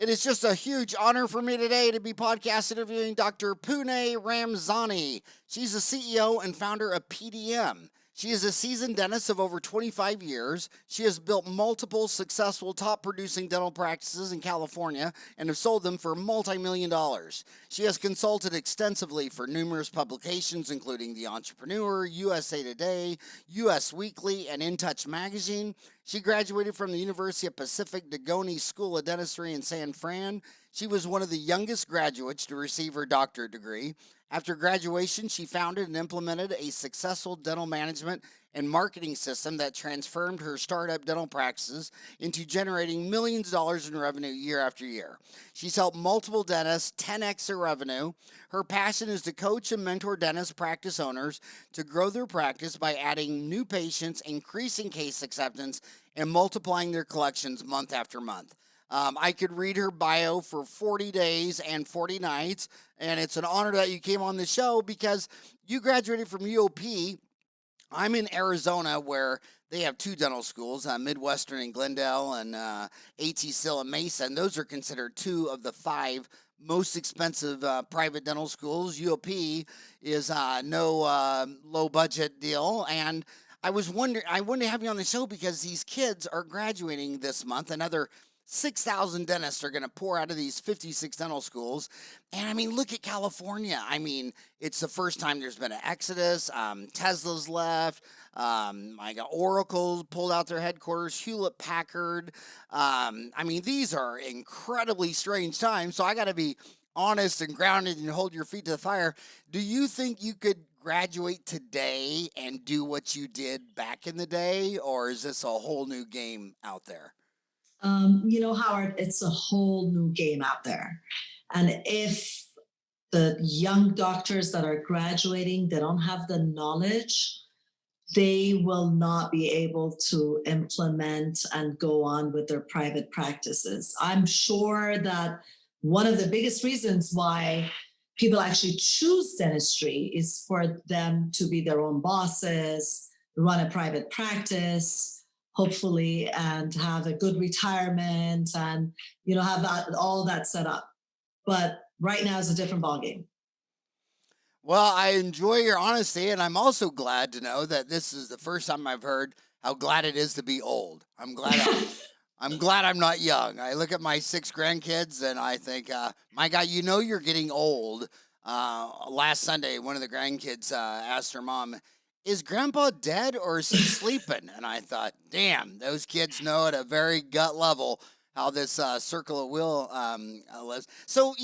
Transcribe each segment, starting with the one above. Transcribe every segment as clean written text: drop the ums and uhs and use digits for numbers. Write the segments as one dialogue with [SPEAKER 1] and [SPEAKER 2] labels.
[SPEAKER 1] It is just a huge honor for me today to be podcast interviewing Dr. Pooneh Ramezani. She's the CEO and founder of PDM. She is a seasoned dentist of over 25 years. She has built multiple successful top producing dental practices in California and have sold them for multi-million dollars. She has consulted extensively for numerous publications, including The Entrepreneur, USA Today, US Weekly, and Intouch magazine. She graduated from the University of Pacific Dugoni School of Dentistry in San Fran. She was one of the youngest graduates to receive her doctorate degree. After graduation, she founded and implemented a successful dental management and marketing system that transformed her startup dental practices into generating millions of dollars in revenue year after year. She's helped multiple dentists 10x their revenue. Her passion is to coach and mentor dentist practice owners to grow their practice by adding new patients, increasing case acceptance, and multiplying their collections month after month. I could read her bio for 40 days and 40 nights, and it's an honor that you came on the show because you graduated from UOP. I'm in Arizona, where they have two dental schools, Midwestern in Glendale and AT Still in Mesa, and those are considered two of the five most expensive private dental schools. UOP is no low budget deal, and I wanted to have you on the show because these kids are graduating this month. Another 6,000 dentists are going to pour out of these 56 dental schools. And I mean, look at California. I mean, it's the first time there's been an exodus. Tesla's left. I got Oracle pulled out their headquarters, Hewlett Packard. I mean, these are incredibly strange times. So I got to be honest and grounded and hold your feet to the fire. Do you think you could graduate today and do what you did back in the day? Or is this a whole new game out there?
[SPEAKER 2] Howard, it's a whole new game out there. And if the young doctors that are graduating, they don't have the knowledge, they will not be able to implement and go on with their private practices. I'm sure that one of the biggest reasons why people actually choose dentistry is for them to be their own bosses, run a private practice, hopefully, and have a good retirement and have that all that set up. But right now is a different ballgame.
[SPEAKER 1] Well, I enjoy your honesty, and I'm also glad to know that this is the first time I've heard how glad it is to be old. I'm glad I'm not young. I look at my 6 grandkids and I think, my God, you're getting old. Last Sunday, one of the grandkids asked her mom, "Is Grandpa dead or is he sleeping?" And I thought, damn, those kids know at a very gut level how this circle of will lives. So,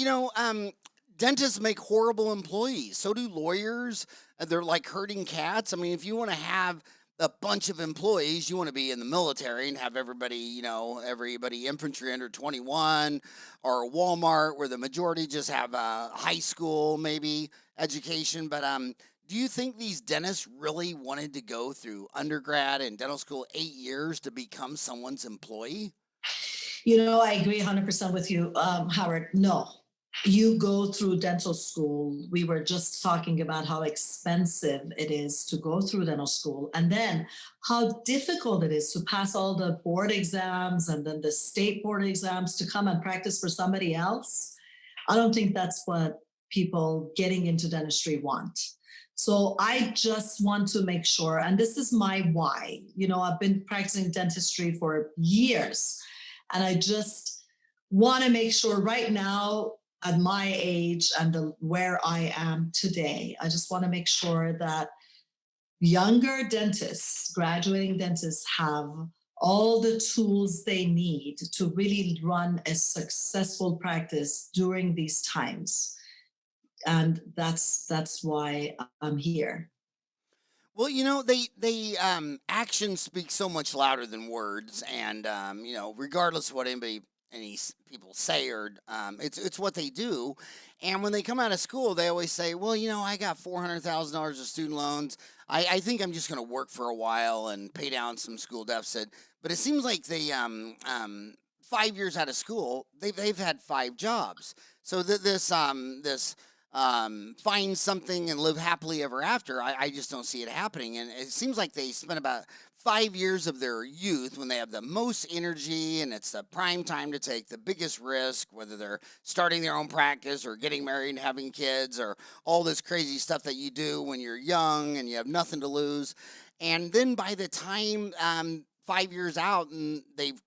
[SPEAKER 1] dentists make horrible employees. So do lawyers. They're like herding cats. I mean, if you want to have a bunch of employees, you want to be in the military and have everybody, everybody infantry under 21, or Walmart where the majority just have high school, maybe education. But do you think these dentists really wanted to go through undergrad and dental school 8 years to become someone's employee?
[SPEAKER 2] I agree 100% with you, Howard. No, you go through dental school. We were just talking about how expensive it is to go through dental school, and then how difficult it is to pass all the board exams and then the state board exams to come and practice for somebody else. I don't think that's what people getting into dentistry want. So I just want to make sure, and this is my why. I've been practicing dentistry for years, and I just want to make sure right now at my age and where I am today, I just want to make sure that younger dentists, graduating dentists, have all the tools they need to really run a successful practice during these times. And that's why I'm here.
[SPEAKER 1] Well, they actions speak so much louder than words, and regardless of what people say, or it's what they do. And when they come out of school, they always say, "Well, I got $400,000 of student loans. I think I'm just going to work for a while and pay down some school deficit." But it seems like they 5 years out of school, they've had 5 jobs. So this find something and live happily ever after. I just don't see it happening. And it seems like they spend about 5 years of their youth when they have the most energy and it's the prime time to take the biggest risk, whether they're starting their own practice or getting married and having kids or all this crazy stuff that you do when you're young and you have nothing to lose. And then by the time 5 years out and they've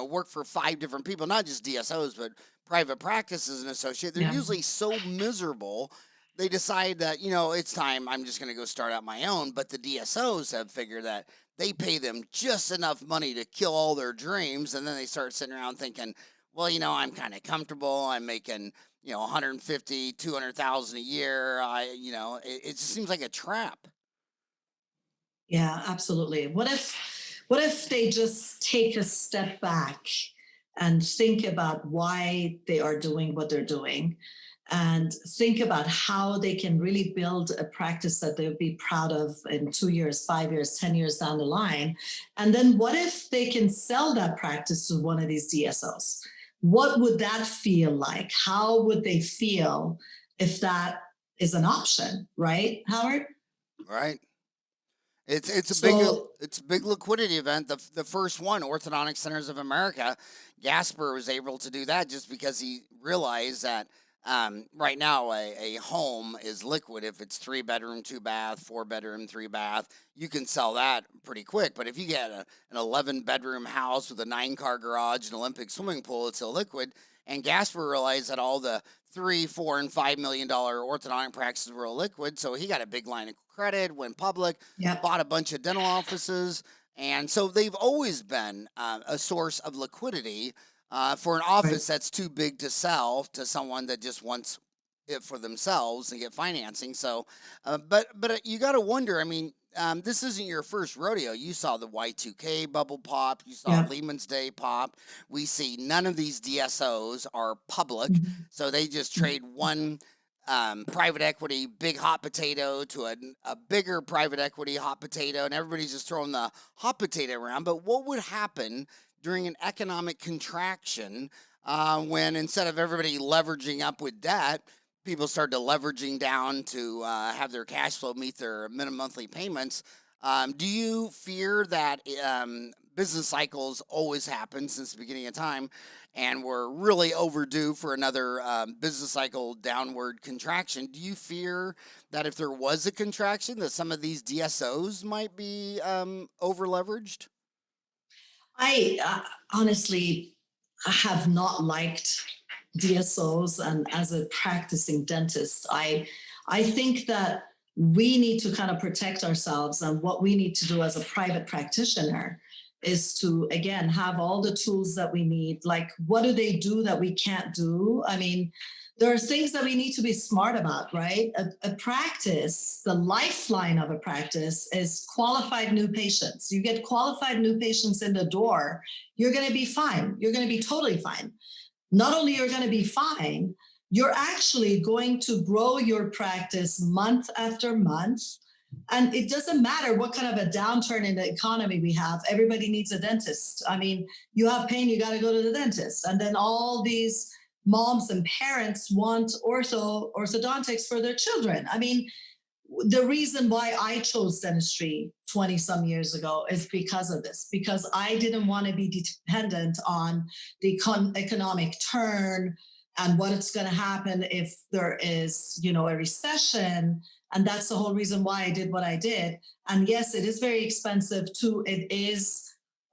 [SPEAKER 1] worked for five different people, not just DSOs, but private practice as an associate, they're
[SPEAKER 2] Yeah.
[SPEAKER 1] usually so miserable they decide that it's time, I'm just going to go start out my own. But the DSOs have figured that they pay them just enough money to kill all their dreams, and then they start sitting around thinking, well, I'm kind of comfortable, I'm making 150 200,000 a year. It just seems like a trap.
[SPEAKER 2] Yeah, absolutely. What if they just take a step back and think about why they are doing what they're doing and think about how they can really build a practice that they'll be proud of in 2 years, 5 years, 10 years down the line. And then what if they can sell that practice to one of these DSOs? What would that feel like? How would they feel if that is an option, right, Howard?
[SPEAKER 1] Right. It's a big
[SPEAKER 2] So,
[SPEAKER 1] it's a big liquidity event. The first one, Orthodontic Centers of America, Gasper was able to do that just because he realized that right now a home is liquid if it's 3 bedroom, 2 bath, 4 bedroom, 3 bath. You can sell that pretty quick. But if you get an 11 bedroom house with a 9 car garage and Olympic swimming pool, it's illiquid. And Gasper realized that all the 3, 4, and $5 million orthodontic practices were illiquid, so he got a big line of credit, went public,
[SPEAKER 2] yeah,
[SPEAKER 1] bought a bunch of dental offices, and so they've always been a source of liquidity for an
[SPEAKER 2] right.
[SPEAKER 1] office that's too big to sell to someone that just wants it for themselves and get financing. So, but you got to wonder. I mean, this isn't your first rodeo. You saw the Y2K bubble pop. You saw
[SPEAKER 2] Yeah.
[SPEAKER 1] Lehman's Day pop. We see none of these DSOs are public,
[SPEAKER 2] Mhm.
[SPEAKER 1] so they just trade one private equity big hot potato to a bigger private equity hot potato, and everybody's just throwing the hot potato around. But what would happen during an economic contraction when instead of everybody leveraging up with debt, people started to leveraging down to have their cash flow meet their minimum monthly payments? Do you fear that business cycles always happen since the beginning of time, and we're really overdue for another business cycle downward contraction? Do you fear that if there was a contraction, that some of these DSOs might be over leveraged?
[SPEAKER 2] I honestly have not liked DSOs, and as a practicing dentist, I think that we need to kind of protect ourselves, and what we need to do as a private practitioner is to again have all the tools that we need. Like, what do they do that we can't do? I mean, there are things that we need to be smart about, right? A practice, the lifeline of a practice is qualified new patients. You get qualified new patients in the door, you're going to be fine. You're going to be totally fine. Not only you're going to be fine, you're actually going to grow your practice month after month. And it doesn't matter what kind of a downturn in the economy we have, everybody needs a dentist. I mean, you have pain, you got to go to the dentist. And then all these moms and parents want orthodontics for their children. I mean, the reason why I chose dentistry 20 some years ago is because of this, because I didn't want to be dependent on the economic turn and what it's going to happen if there is, a recession. And that's the whole reason why I did what I did. And yes, it is very expensive too. It is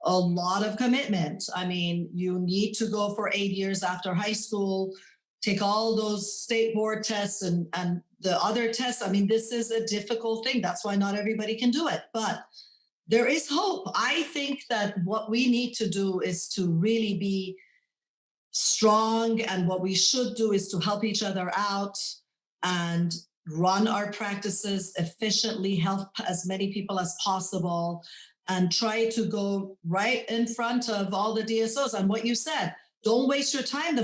[SPEAKER 2] a lot of commitment. I mean, you need to go for 8 years after high school, take all those state board tests and the other tests. I mean, this is a difficult thing. That's why not everybody can do it. But there is hope. I think that what we need to do is to really be strong. And what we should do is to help each other out and run our practices efficiently, help as many people as possible, and try to go right in front of all the DSOs. And what you said, don't waste your time the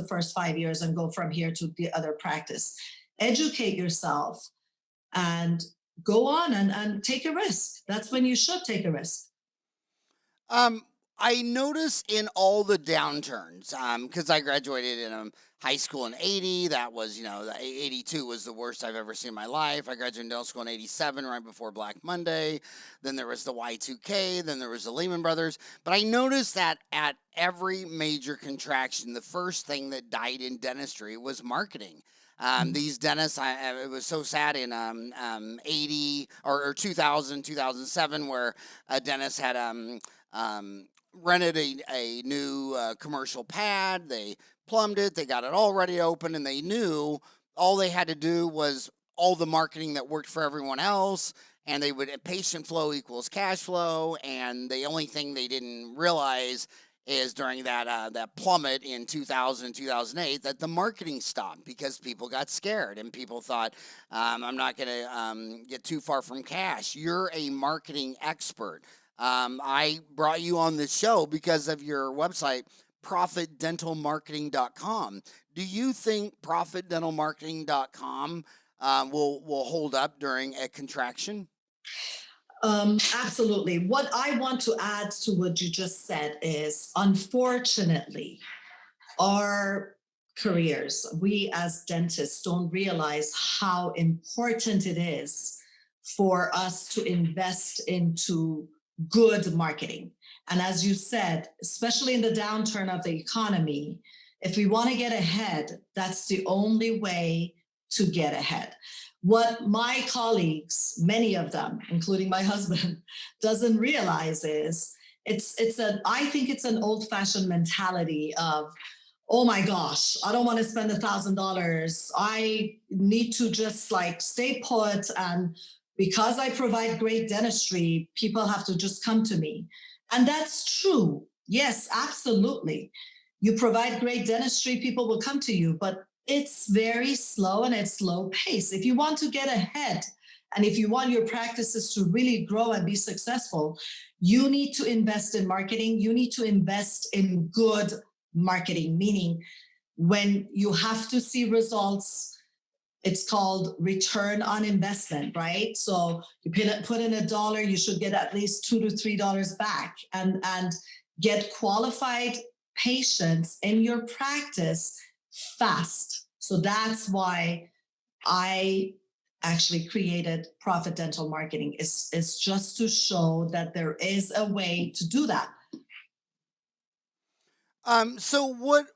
[SPEAKER 2] first 5 years, and go from here to the other practice. Educate yourself and go on and take a risk. That's when you should take a risk.
[SPEAKER 1] Um, I notice in all the downturns, because I graduated in high school in 80. That was, 82 was the worst I've ever seen in my life. I graduated in dental school in 87, right before Black Monday. Then there was the Y2K. Then there was the Lehman Brothers. But I noticed that at every major contraction, the first thing that died in dentistry was marketing. These dentists, it was so sad in 80 or 2000, 2007, where a dentist had um, rented a new commercial pad. They plumbed it. They got it all ready to open, and they knew all they had to do was all the marketing that worked for everyone else. And they would patient flow equals cash flow. And the only thing they didn't realize is during that plummet in 2000, 2008, that the marketing stopped because people got scared and people thought, I'm not going to get too far from cash. You're a marketing expert. I brought you on this show because of your website, profitdentalmarketing.com. Do you think profitdentalmarketing.com will hold up during a contraction?
[SPEAKER 2] Absolutely. What I want to add to what you just said is, unfortunately, our careers, we as dentists don't realize how important it is for us to invest into good marketing. And as you said, especially in the downturn of the economy, if we want to get ahead, that's the only way to get ahead. What my colleagues, many of them, including my husband, doesn't realize is I think it's an old-fashioned mentality of, oh my gosh, I don't want to spend $1,000. I need to just like stay put. And because I provide great dentistry, people have to just come to me. And that's true. Yes, absolutely. You provide great dentistry, people will come to you, but it's very slow and it's slow pace. If you want to get ahead and if you want your practices to really grow and be successful, you need to invest in marketing. You need to invest in good marketing, meaning when you have to see results, it's called return on investment, right? So you put in $1, you should get at least $2 to $3 back, and get qualified patients in your practice fast. So that's why I actually created Profit Dental Marketing. Is just to show that there is a way to do that.
[SPEAKER 1] So what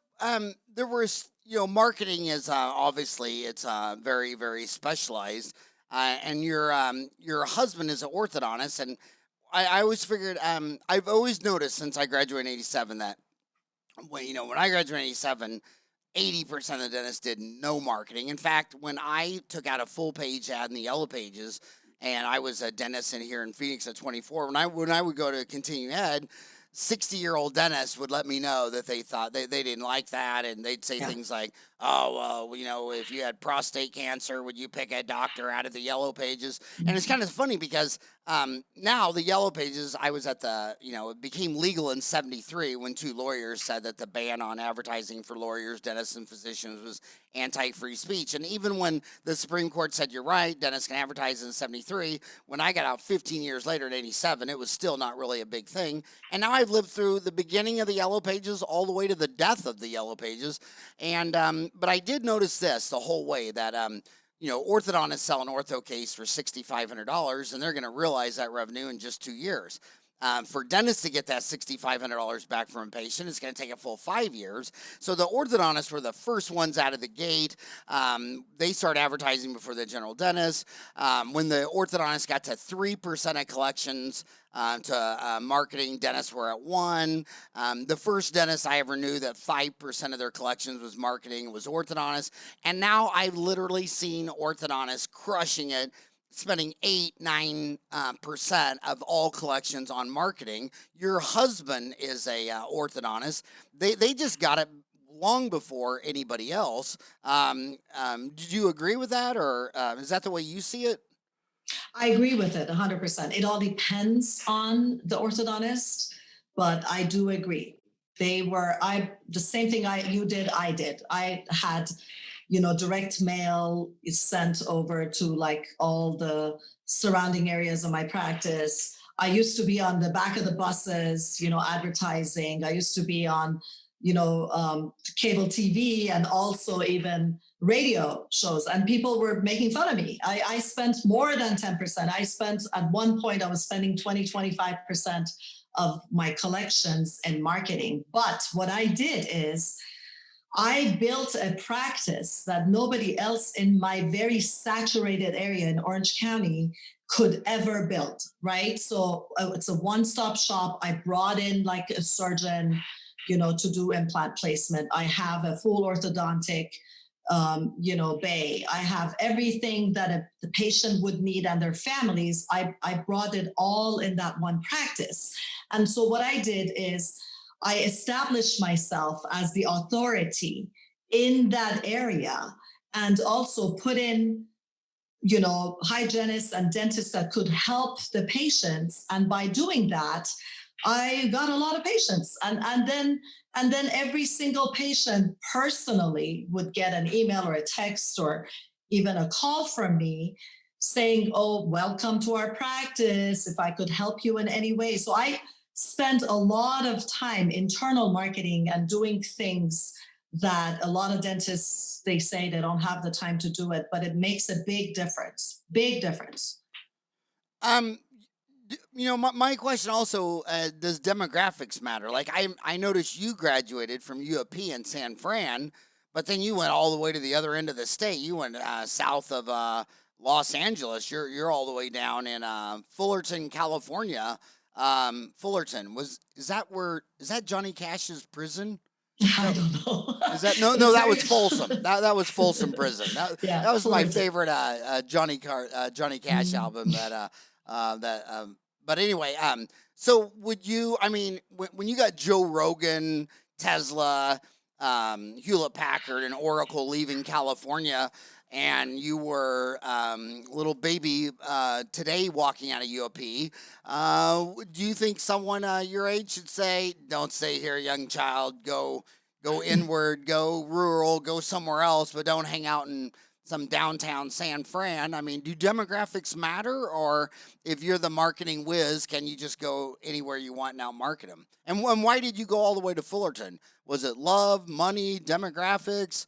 [SPEAKER 1] there was, marketing is obviously it's very, very specialized. And your husband is an orthodontist, and I always figured I've always noticed since I graduated in 87 that when I graduated in 87, 80% of the dentists did no marketing. In fact, when I took out a full page ad in the Yellow Pages, and I was a dentist in here in Phoenix at 24, when I would go to continuing ed, 60-year-old dentists would let me know that they thought they didn't like that, and they'd say things like, oh, well, if you had prostate cancer, would you pick a doctor out of the Yellow Pages? And it's kind of funny because now the Yellow Pages, I was at it became legal in 73 when two lawyers said that the ban on advertising for lawyers, dentists, and physicians was anti-free speech. And even when the Supreme Court said, you're right, dentists can advertise in 73, when I got out 15 years later in 87, it was still not really a big thing. And now I've lived through the beginning of the Yellow Pages all the way to the death of the Yellow Pages. And but I did notice this the whole way, that orthodontists sell an ortho case for $6,500, and they're going to realize that revenue in just 2 years. For dentists to get that $6,500 back from a patient, it's going to take a full 5 years. So the orthodontists were the first ones out of the gate. They started advertising before the general dentist. When the orthodontists got to 3% of collections to marketing, dentists were at 1. The first dentist I ever knew that 5% of their collections was marketing was orthodontists. And now I've literally seen orthodontists crushing it, spending 8-9% of all collections on marketing. Your husband is a orthodontist. They just got it long before anybody else. Did you agree with that, or is that the way you see it?
[SPEAKER 2] I agree with it 100%. It all depends on the orthodontist, but I do agree. The same thing you did, I did. I had direct mail is sent over to like all the surrounding areas of my practice. I used to be on the back of the buses, advertising. I used to be on, cable TV and also even radio shows. And people were making fun of me. I spent more than 10%. At one point, I was spending 25% of my collections in marketing. But what I did is I built a practice that nobody else in my very saturated area in Orange County could ever build, right? So it's a one-stop shop. I brought in like a surgeon, to do implant placement. I have a full orthodontic, bay. I have everything that the patient would need and their families. I brought it all in that one practice. And so what I did is I established myself as the authority in that area and also put in, hygienists and dentists that could help the patients. And by doing that, I got a lot of patients. And then every single patient personally would get an email or a text or even a call from me saying, "Oh, welcome to our practice, if I could help you in any way." So I spent a lot of time internal marketing and doing things that a lot of dentists, they say they don't have the time to do it, but it makes a big difference. Big difference.
[SPEAKER 1] Um, my question also, does demographics matter? Like I noticed you graduated from U of P in San Fran, but then you went all the way to the other end of the state. You went south of Los Angeles. You're all the way down in Fullerton, California. Fullerton is that Johnny Cash's prison?
[SPEAKER 2] I don't know.
[SPEAKER 1] Is that no? That was Folsom. That was Folsom Prison.
[SPEAKER 2] Yeah,
[SPEAKER 1] That was my
[SPEAKER 2] Fullerton.
[SPEAKER 1] favorite Johnny Cash album. But anyway, so would you? I mean, when you got Joe Rogan, Tesla, Hewlett Packard, and Oracle leaving California, and you were little baby today walking out of UOP, do you think someone your age should say, "Don't stay here, young child. Go inward, go rural, go somewhere else, but don't hang out in some downtown San Fran"? I mean, do demographics matter, or if you're the marketing whiz, can you just go anywhere you want and out market them? And why did you go all the way to Fullerton? Was it love, money, demographics?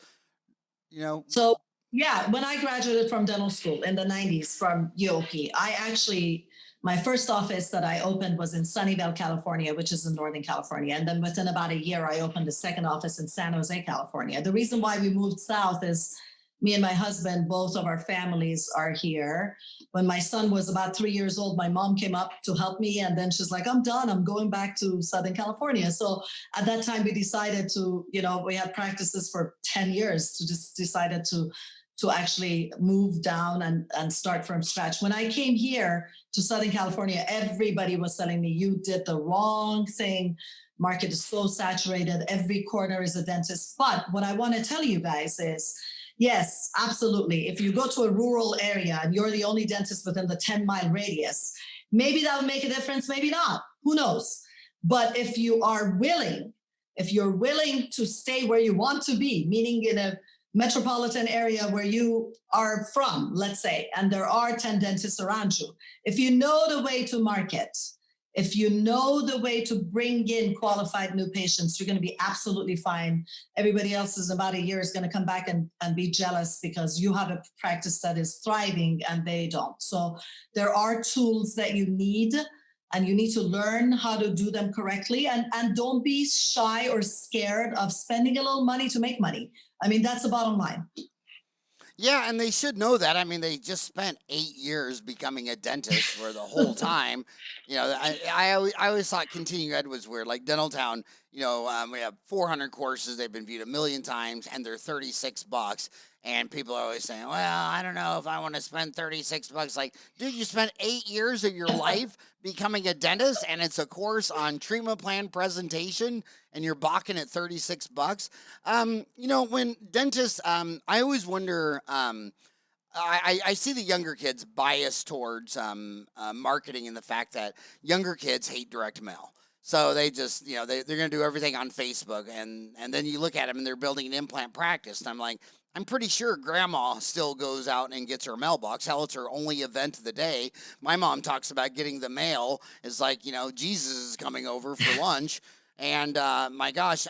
[SPEAKER 2] So, yeah, when I graduated from dental school in the 90s from UOP, my first office that I opened was in Sunnyvale, California, which is in Northern California. And then within about a year, I opened a second office in San Jose, California. The reason why we moved south is me and my husband, both of our families are here. When my son was about 3 years old, my mom came up to help me. And then she's like, "I'm done. I'm going back to Southern California." So at that time, we decided to, we had practices for 10 years to just decided to actually move down and start from scratch. When I came here to Southern California, everybody was telling me, "You did the wrong thing. Market is so saturated. Every corner is a dentist." But what I want to tell you guys is, yes, absolutely. If you go to a rural area and you're the only dentist within the 10-mile radius, maybe that would make a difference, maybe not. Who knows? But if you're willing to stay where you want to be, meaning in a metropolitan area where you are from, let's say, and there are 10 dentists around you, if you know the way to market, if you know the way to bring in qualified new patients, you're going to be absolutely fine. Everybody else is about a year is going to come back and be jealous because you have a practice that is thriving and they don't. So there are tools that you need, and you need to learn how to do them correctly. And don't be shy or scared of spending a little money to make money. I mean, that's the bottom line.
[SPEAKER 1] Yeah, and they should know that. I mean, they just spent 8 years becoming a dentist for the whole time. I always thought continuing ed was weird. Like Dental Town, we have 400 courses. They've been viewed 1,000,000 times, and they're $36. And people are always saying, "Well, I don't know if I want to spend $36." Like, dude, you spent 8 years of your life becoming a dentist, and it's a course on treatment plan presentation, and you're balking at $36. When dentists, I always wonder. I see the younger kids bias towards marketing and the fact that younger kids hate direct mail. So they just, they're going to do everything on Facebook. And then you look at them and they're building an implant practice. And I'm like, I'm pretty sure grandma still goes out and gets her mailbox. Hell, it's her only event of the day. My mom talks about getting the mail. It's like, Jesus is coming over for lunch. And my gosh,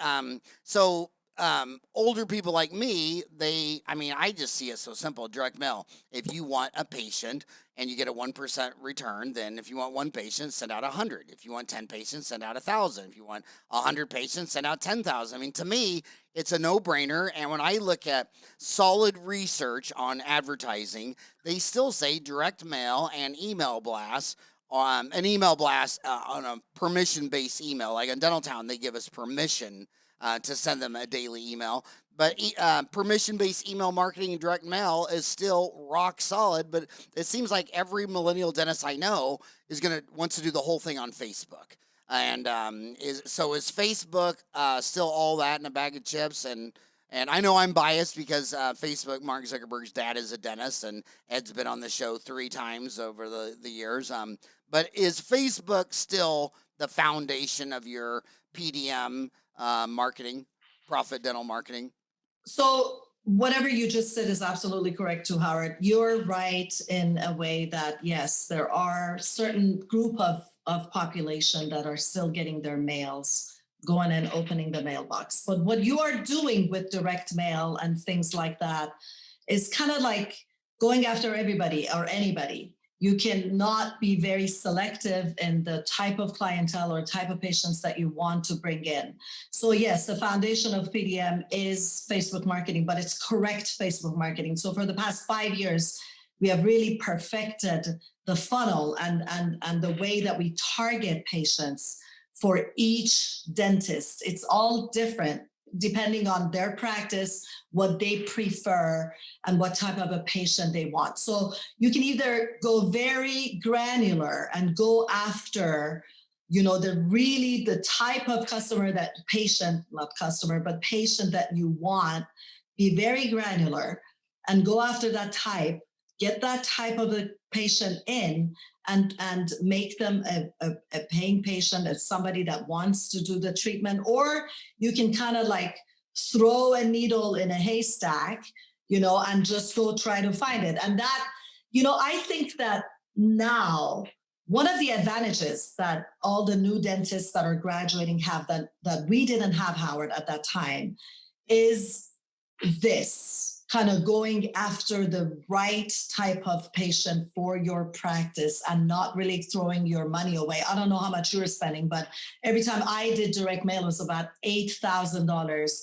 [SPEAKER 1] older people like me, I just see it so simple. Direct mail. If you want a patient and you get a 1% return, then if you want one patient, send out 100. If you want 10 patients, send out 1,000. If you want 100 patients, send out 10,000. I mean, to me, it's a no-brainer. And when I look at solid research on advertising, they still say direct mail and email blasts. An email blast on a permission-based email. Like in Dental Town, they give us permission to send them a daily email. But permission-based email marketing and direct mail is still rock solid. But it seems like every millennial dentist I know wants to do the whole thing on Facebook. And is Facebook still all that in a bag of chips? And I know I'm biased because Facebook, Mark Zuckerberg's dad is a dentist, and Ed's been on the show 3 times over the years. But is Facebook still the foundation of your PDM marketing, profit dental marketing?
[SPEAKER 2] So whatever you just said is absolutely correct too, Howard. You're right in a way that, yes, there are certain group of population that are still getting their mails, going and opening the mailbox. But what you are doing with direct mail and things like that is kind of like going after everybody or anybody. You cannot be very selective in the type of clientele or type of patients that you want to bring in. So yes, the foundation of PDM is Facebook marketing, but it's correct Facebook marketing. So for the past 5 years, we have really perfected the funnel and the way that we target patients for each dentist. It's all different depending on their practice, what they prefer, and what type of a patient they want. So you can either go very granular and go after, the type of patient that you want, be very granular and go after that type, get that type of a patient in, and make them a paying patient, as somebody that wants to do the treatment. Or you can kind of like throw a needle in a haystack, and just go try to find it. And that, I think that now one of the advantages that all the new dentists that are graduating have that we didn't have, Howard, at that time, is this kind of going after the right type of patient for your practice and not really throwing your money away. I don't know how much you were spending, but every time I did direct mail, it was about $8,000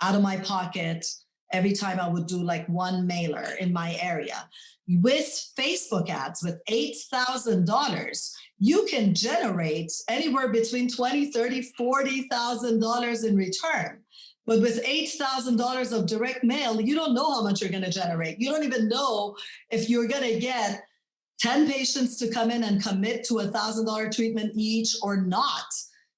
[SPEAKER 2] out of my pocket every time I would do like one mailer in my area. With Facebook ads, with $8,000, you can generate anywhere between $20,000, $30,000, $40,000 in return. But with $8,000 of direct mail, you don't know how much you're going to generate. You don't even know if you're going to get 10 patients to come in and commit to $1,000 treatment each or not.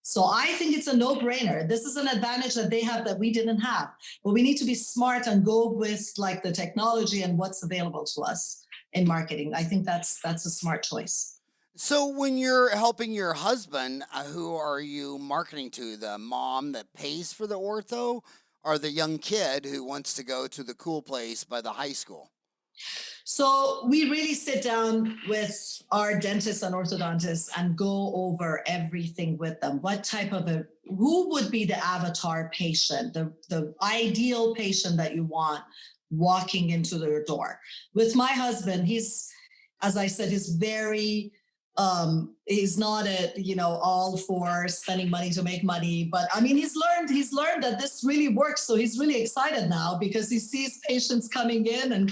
[SPEAKER 2] So I think it's a no-brainer. This is an advantage that they have that we didn't have. But we need to be smart and go with like the technology and what's available to us in marketing. I think that's a smart choice.
[SPEAKER 1] So when you're helping your husband, who are you marketing to? The mom that pays for the ortho, or the young kid who wants to go to the cool place by the high school?
[SPEAKER 2] So we really sit down with our dentists and orthodontists and go over everything with them. What type of who would be the avatar patient, the ideal patient that you want walking into their door? With my husband, as I said, he's very, he's not all for spending money to make money, but I mean, he's learned that this really works. So he's really excited now because he sees patients coming in and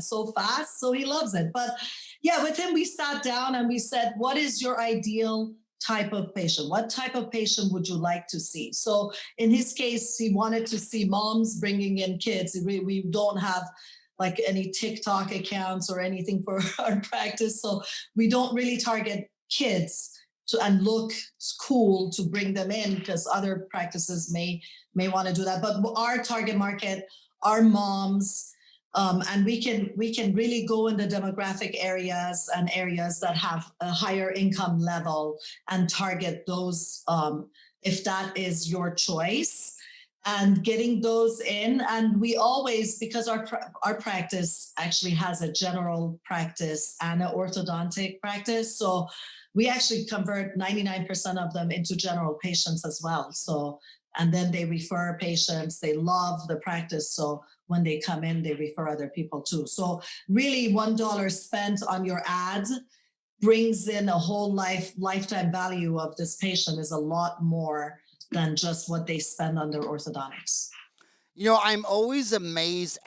[SPEAKER 2] so fast. So he loves it. But yeah, with him, we sat down and we said, what is your ideal type of patient? What type of patient would you like to see? So in his case, he wanted to see moms bringing in kids. We don't have like any TikTok accounts or anything for our practice. So we don't really target kids and look cool to bring them in, because other practices may want to do that. But our target market are moms, and we can really go in the demographic areas and areas that have a higher income level and target those if that is your choice. and getting those in. And we always, because our practice actually has a general practice and an orthodontic practice, so we actually convert 99% of them into general patients as well. So, and then they refer patients, they love the practice, so when they come in they refer other people too. So really, $1 spent on your ads brings in a whole lifetime value of this patient is a lot more than just what they spend on their orthodontics.
[SPEAKER 1] I'm always amazed.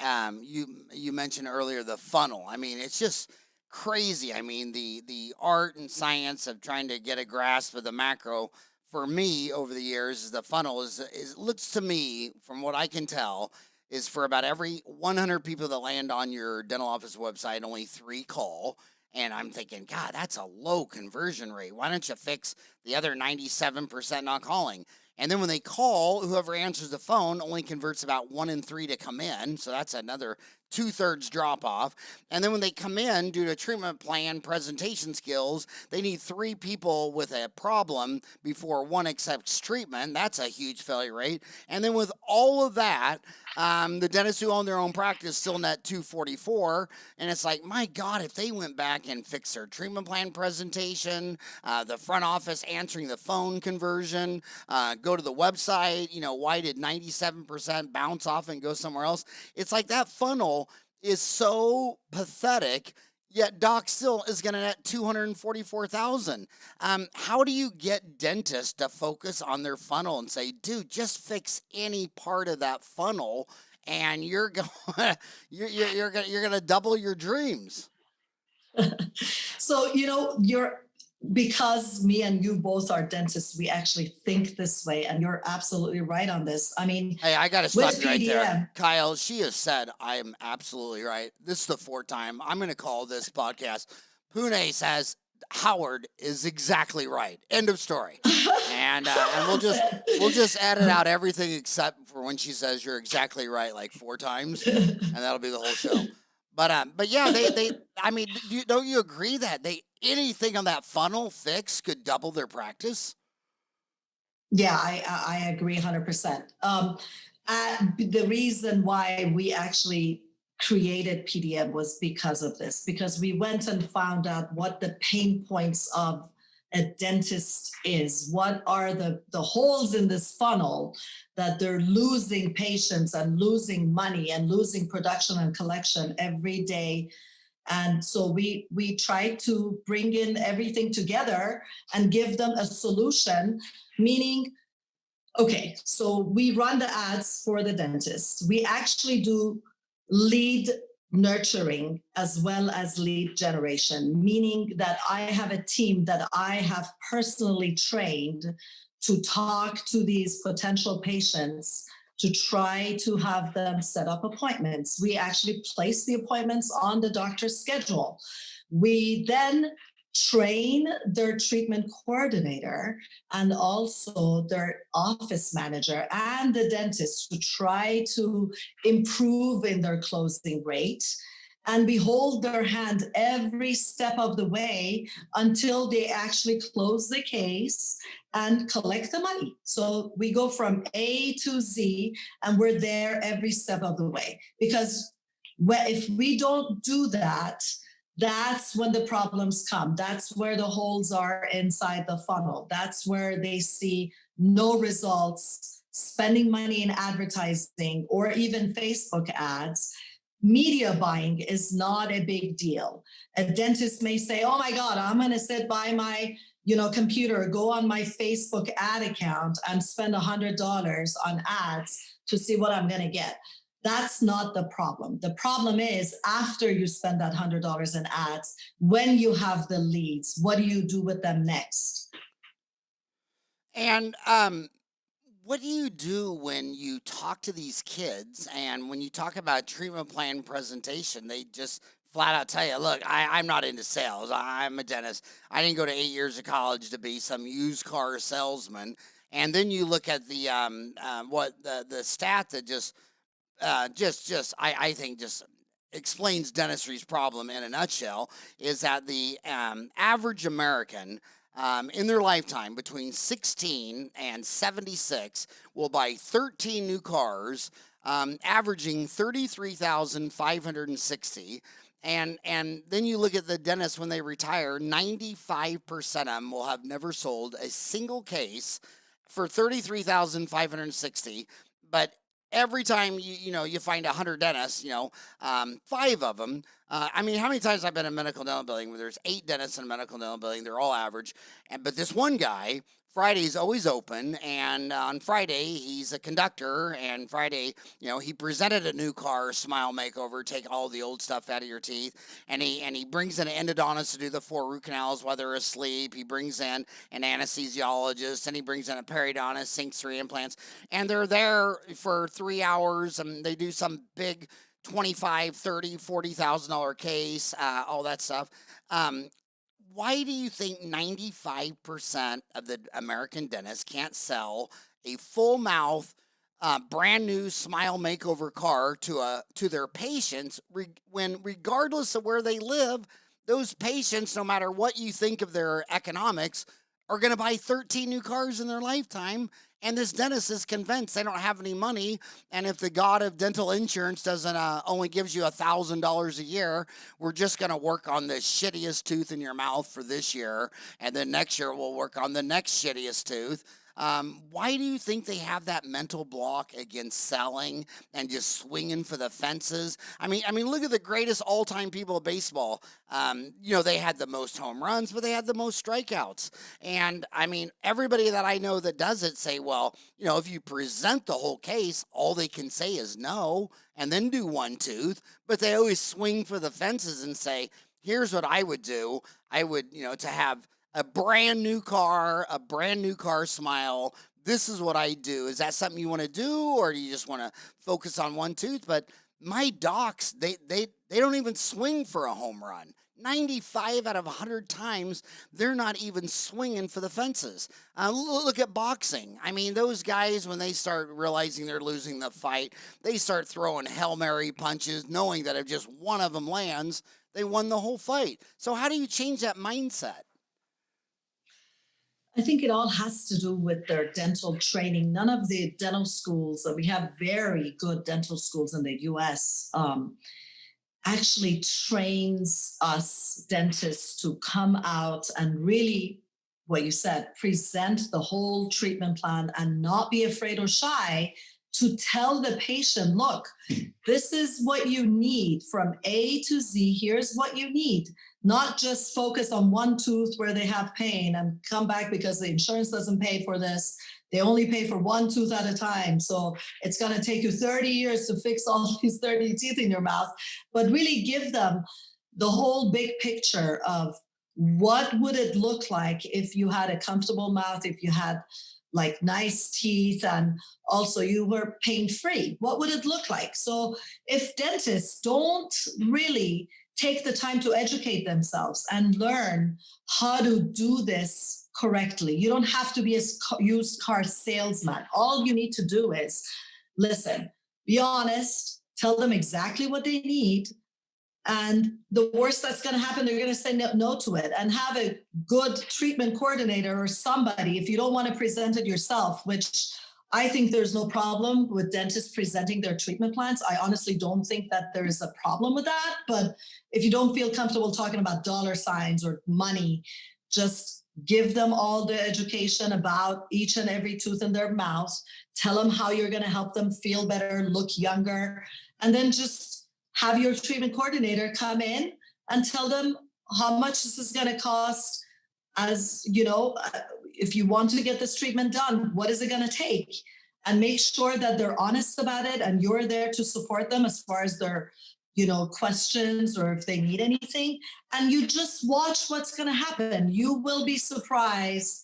[SPEAKER 1] You mentioned earlier the funnel. I mean, it's just crazy. I mean, the art and science of trying to get a grasp of the macro for me over the years is the funnel is looks to me, from what I can tell, is for about every 100 people that land on your dental office website, only 3 call. And I'm thinking, God, that's a low conversion rate. Why don't you fix the other 97% not calling? And then when they call, whoever answers the phone only converts about 1 in 3 to come in. So that's another 2/3 drop off. And then when they come in, due to treatment plan presentation skills, they need 3 people with a problem before 1 accepts treatment. That's a huge failure rate. And then with all of that, the dentists who own their own practice still net 244. And it's like, my God, if they went back and fixed their treatment plan presentation, the front office answering the phone conversion, go to the website, why did 97% bounce off and go somewhere else? It's like that funnel is so pathetic, yet doc still is going to net 244,000. How do you get dentists to focus on their funnel and say, dude, just fix any part of that funnel and you're going you're going to double your dreams?
[SPEAKER 2] So, because me and you both are dentists, we actually think this way, and you're absolutely right on this. I mean,
[SPEAKER 1] Hey, I got to stop
[SPEAKER 2] with
[SPEAKER 1] you right there.
[SPEAKER 2] PDM,
[SPEAKER 1] Kyle, she has said I am absolutely right. This is the 4th time. I'm going to call this podcast. Pooneh says Howard is exactly right. End of story. And we'll just edit out everything except for when she says you're exactly right like 4 times, and that'll be the whole show. But yeah, they I mean, don't you agree that anything on that funnel fix could double their practice?
[SPEAKER 2] Yeah, I agree 100%. The reason why we actually created PDM was because of this, because we went and found out what the pain points of a dentist is. What are the holes in this funnel that they're losing patients and losing money and losing production and collection every day. And so we try to bring in everything together and give them a solution, meaning, okay, so we run the ads for the dentist. We actually do lead nurturing as well as lead generation, meaning that I have a team that I have personally trained to talk to these potential patients to try to have them set up appointments. We actually place the appointments on the doctor's schedule. We then train their treatment coordinator and also their office manager and the dentist to try to improve in their closing rate. And we hold their hand every step of the way until they actually close the case and collect the money. So we go from A to Z and we're there every step of the way. Because if we don't do that, that's when the problems come. That's where the holes are inside the funnel. That's where they see no results, spending money in advertising or even Facebook ads. Media buying is not a big deal. A dentist may say, oh my God, I'm going to sit by my computer, go on my Facebook ad account and spend $100 on ads to see what I'm going to get. That's not the problem. The problem is after you spend that $100 in ads, when you have the leads, what do you do with them next?
[SPEAKER 1] And what do you do when you talk to these kids and when you talk about treatment plan presentation, they just flat out tell you, look, I'm not into sales. I'm a dentist. I didn't go to 8 years of college to be some used car salesman. And then you look at the the stat that I think just explains dentistry's problem in a nutshell is that the average American in their lifetime between 16 and 76 will buy 13 new cars, averaging 33,560. And then you look at the dentists when they retire, 95% of them will have never sold a single case for 33,560. But every time you find 100 dentists, 5 of them. I mean, how many times I've been in a medical dental building where there's 8 dentists in a medical dental building, they're all average, but this one guy, Friday's always open, and on Friday he's a conductor, and Friday, he presented a new car smile makeover, take all the old stuff out of your teeth, and he brings in an endodontist to do the 4 root canals while they're asleep. He brings in an anesthesiologist, and he brings in a periodontist, sinks 3 implants, and they're there for 3 hours, and they do some big 25, 30, $40,000 case, all that stuff. Why do you think 95% of the American dentists can't sell a full mouth, brand new smile makeover car to their patients when, regardless of where they live, those patients, no matter what you think of their economics, are going to buy 13 new cars in their lifetime? And this dentist is convinced they don't have any money. And if the god of dental insurance doesn't only gives you $1,000 a year, we're just going to work on the shittiest tooth in your mouth for this year. And then next year we'll work on the next shittiest tooth. Why do you think they have that mental block against selling and just swinging for the fences? I mean, look at the greatest all-time people of baseball. They had the most home runs, but they had the most strikeouts. And I mean, everybody that I know that does it say, well, if you present the whole case, all they can say is no, and then do one tooth. But they always swing for the fences and say, here's what I would do. I would, to have a brand new car smile. This is what I do. Is that something you want to do, or do you just want to focus on one tooth? But my docs, they don't even swing for a home run. 95 out of 100 times, they're not even swinging for the fences. Look at boxing. I mean, those guys, when they start realizing they're losing the fight, they start throwing Hail Mary punches, knowing that if just one of them lands, they won the whole fight. So how do you change that mindset?
[SPEAKER 2] I think it all has to do with their dental training. None of the dental schools, we have very good dental schools in the US, actually trains us dentists to come out and really, what you said, present the whole treatment plan and not be afraid or shy to tell the patient, look, this is what you need from A to Z. Here's what you need. Not just focus on one tooth where they have pain and come back because the insurance doesn't pay for this. They only pay for one tooth at a time. So it's going to take you 30 years to fix all these 30 teeth in your mouth. But really give them the whole big picture of what would it look like if you had a comfortable mouth, if you had like nice teeth, and also you were pain-free. What would it look like? So if dentists don't really take the time to educate themselves and learn how to do this correctly, you don't have to be a used car salesman. All you need to do is listen, be honest, tell them exactly what they need. And the worst that's going to happen, they're going to say no to it, and have a good treatment coordinator or somebody. If you don't want to present it yourself, which I think there's no problem with dentists presenting their treatment plans. I honestly don't think that there is a problem with that. But if you don't feel comfortable talking about dollar signs or money, just give them all the education about each and every tooth in their mouth. Tell them how you're going to help them feel better, look younger, and then just have your treatment coordinator come in and tell them how much this is going to cost. As you know, if you want to get this treatment done, what is it going to take? And make sure that they're honest about it, and you're there to support them as far as their, questions or if they need anything. And you just watch what's going to happen. You will be surprised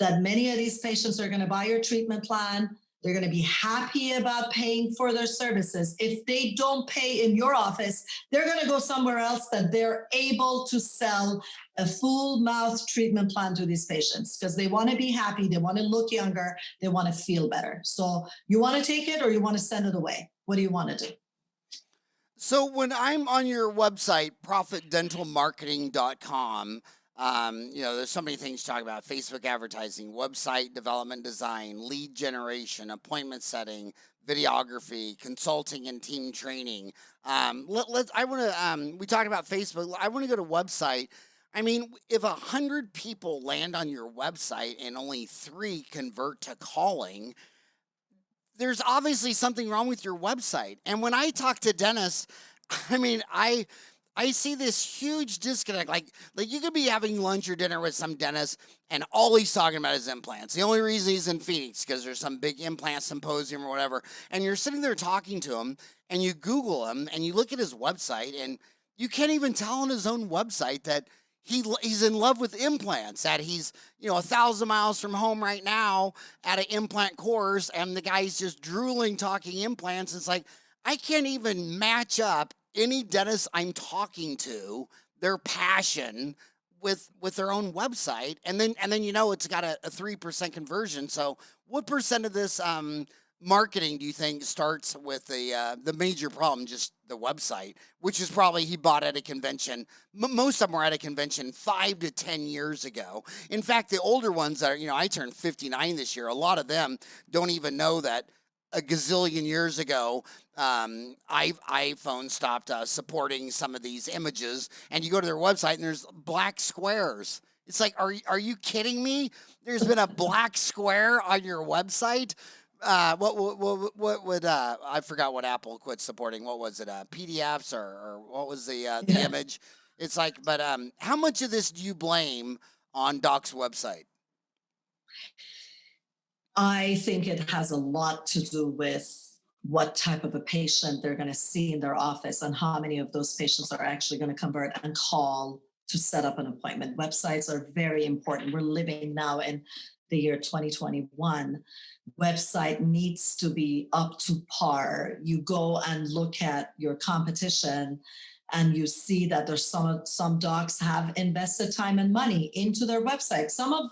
[SPEAKER 2] that many of these patients are going to buy your treatment plan. They're going to be happy about paying for their services. If they don't pay in your office, they're going to go somewhere else that they're able to sell a full mouth treatment plan to these patients, because they want to be happy. They want to look younger. They want to feel better. So you want to take it or you want to send it away? What do you want to do?
[SPEAKER 1] So when I'm on your website, profitdentalmarketing.com, There's so many things to talk about: Facebook advertising, website development design, lead generation, appointment setting, videography, consulting and team training. We talked about Facebook. I want to go to website. I mean, if 100 people land on your website and only 3 convert to calling, there's obviously something wrong with your website. And when I talk to dentists, I mean, I see this huge disconnect. Like you could be having lunch or dinner with some dentist, and all he's talking about is implants. The only reason he's in Phoenix because there's some big implant symposium or whatever. And you're sitting there talking to him, and you Google him, and you look at his website, and you can't even tell on his own website that he's in love with implants, that he's 1,000 miles from home right now at an implant course, and the guy's just drooling talking implants. It's like, I can't even match up any dentist I'm talking to, their passion with their own website, and then it's got a 3% conversion. So what percent of this marketing do you think starts with the major problem, just the website, which is probably he bought at a convention? Most of them were at a convention 5 to 10 years ago. In fact, the older ones that are, I turned 59 this year, a lot of them don't even know that a gazillion years ago, iPhone stopped supporting some of these images, and you go to their website and there's black squares. It's like, are you kidding me? There's been a black square on your website. What would I forgot what Apple quit supporting? What was it? PDFs or what was the image? It's like, but how much of this do you blame on Doc's website?
[SPEAKER 2] I think it has a lot to do with what type of a patient they're going to see in their office and how many of those patients are actually going to convert and call to set up an appointment. Websites are very important. We're living now in the year 2021. Website needs to be up to par. You go and look at your competition and you see that there's some docs have invested time and money into their website. Some of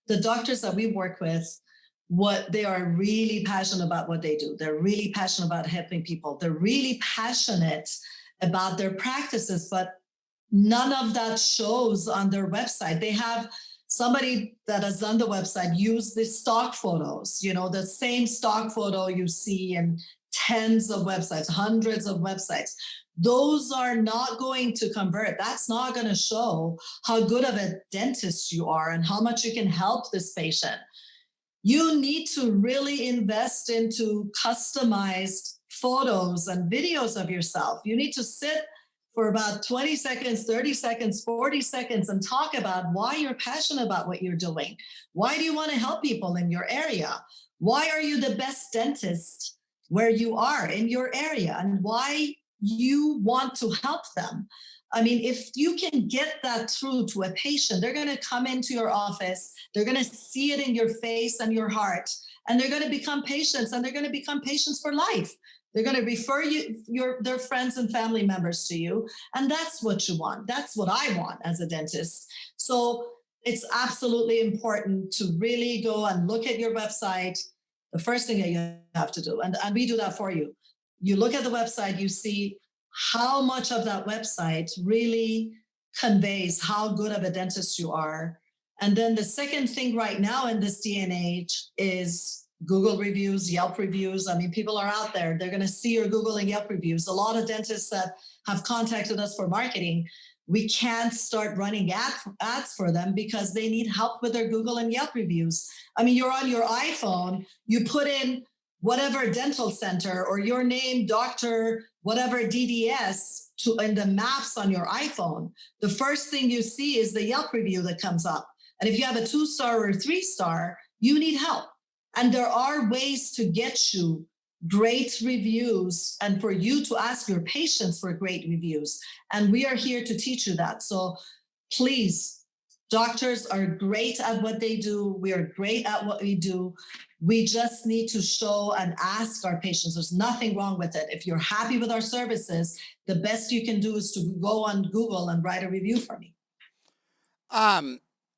[SPEAKER 2] the doctors that we work with, what they are really passionate about what they do. They're really passionate about helping people. They're really passionate about their practices, but none of that shows on their website. They have somebody that has done the website use the stock photos, the same stock photo you see in tens of websites, hundreds of websites. Those are not going to convert. That's not going to show how good of a dentist you are and how much you can help this patient. You need to really invest into customized photos and videos of yourself. You need to sit for about 20 seconds, 30 seconds, 40 seconds and talk about why you're passionate about what you're doing. Why do you want to help people in your area? Why are you the best dentist where you are in your area, and why you want to help them? I mean, if you can get that through to a patient, they're going to come into your office, they're going to see it in your face and your heart, and they're going to become patients, and they're going to become patients for life. They're going to refer their friends and family members to you, and that's what you want. That's what I want as a dentist. So it's absolutely important to really go and look at your website. The first thing that you have to do, and we do that for you. You look at the website, you see how much of that website really conveys how good of a dentist you are. And then the second thing right now in this day and age is Google reviews, Yelp reviews. I mean, people are out there. They're going to see your Google and Yelp reviews. A lot of dentists that have contacted us for marketing, we can't start running ads for them because they need help with their Google and Yelp reviews. I mean, you're on your iPhone, you put in whatever dental center or your name, doctor, whatever DDS in the maps on your iPhone. The first thing you see is the Yelp review that comes up. And if you have a 2-star or 3-star, you need help. And there are ways to get you great reviews and for you to ask your patients for great reviews. And we are here to teach you that. So please, doctors are great at what they do. We are great at what we do. We just need to show and ask our patients. There's nothing wrong with it. If you're happy with our services, the best you can do is to go on Google and write a review for me.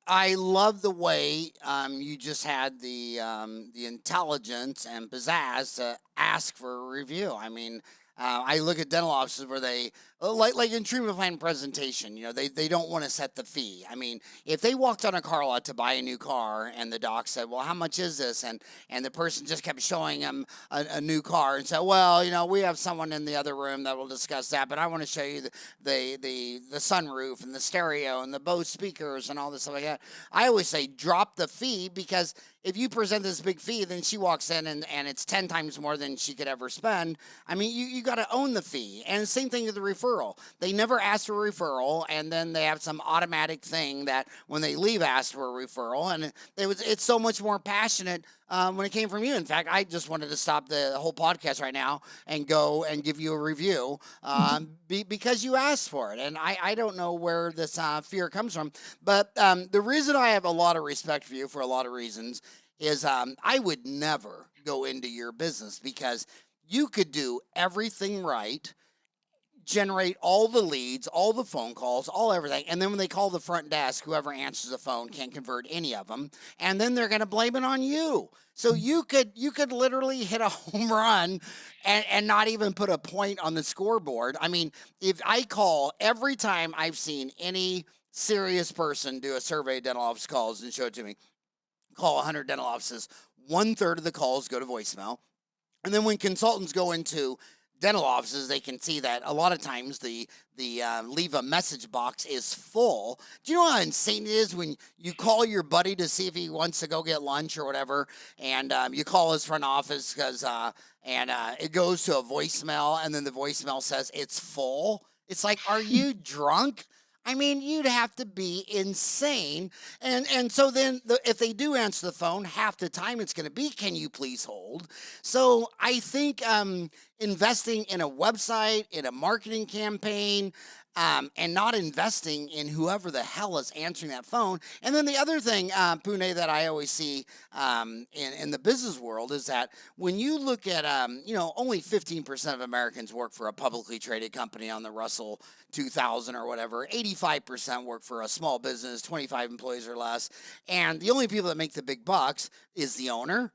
[SPEAKER 1] I love the way you just had the intelligence and pizzazz to ask for a review. I mean, I look at dental offices where they Like in treatment plan presentation, they don't want to set the fee. I mean, if they walked on a car lot to buy a new car and the doc said, "Well, how much is this?" and the person just kept showing them a new car and said, "Well, we have someone in the other room that will discuss that, but I want to show you the sunroof and the stereo and the Bose speakers and all this stuff like that." I always say drop the fee, because if you present this big fee, then she walks in and it's 10 times more than she could ever spend. I mean, you got to own the fee. And the same thing with the referral. They never ask for a referral, and then they have some automatic thing that when they leave, ask for a referral. And it's so much more passionate when it came from you. In fact, I just wanted to stop the whole podcast right now and go and give you a review because you asked for it. And I don't know where this fear comes from. But the reason I have a lot of respect for you, for a lot of reasons, is I would never go into your business, because you could do everything right, generate all the leads, all the phone calls, all everything. And then when they call the front desk, whoever answers the phone can't convert any of them. And then they're going to blame it on you. So you could literally hit a home run and not even put a point on the scoreboard. I mean, if I call every time I've seen any serious person do a survey of dental office calls and show it to me, call 100 dental offices, 1/3 of the calls go to voicemail. And then when consultants go into dental offices, they can see that a lot of times the leave a message box is full. Do you know how insane it is when you call your buddy to see if he wants to go get lunch or whatever, and you call his front office because it goes to a voicemail, and then the voicemail says it's full? It's like, are you drunk? I mean, you'd have to be insane. And so then if they do answer the phone, half the time it's going to be, "Can you please hold?" So I think investing in a website, in a marketing campaign, and not investing in whoever the hell is answering that phone. And then the other thing, Pooneh, that I always see in the business world is that when you look at, only 15% of Americans work for a publicly traded company on the Russell 2000 or whatever. 85% work for a small business, 25 employees or less. And the only people that make the big bucks is the owner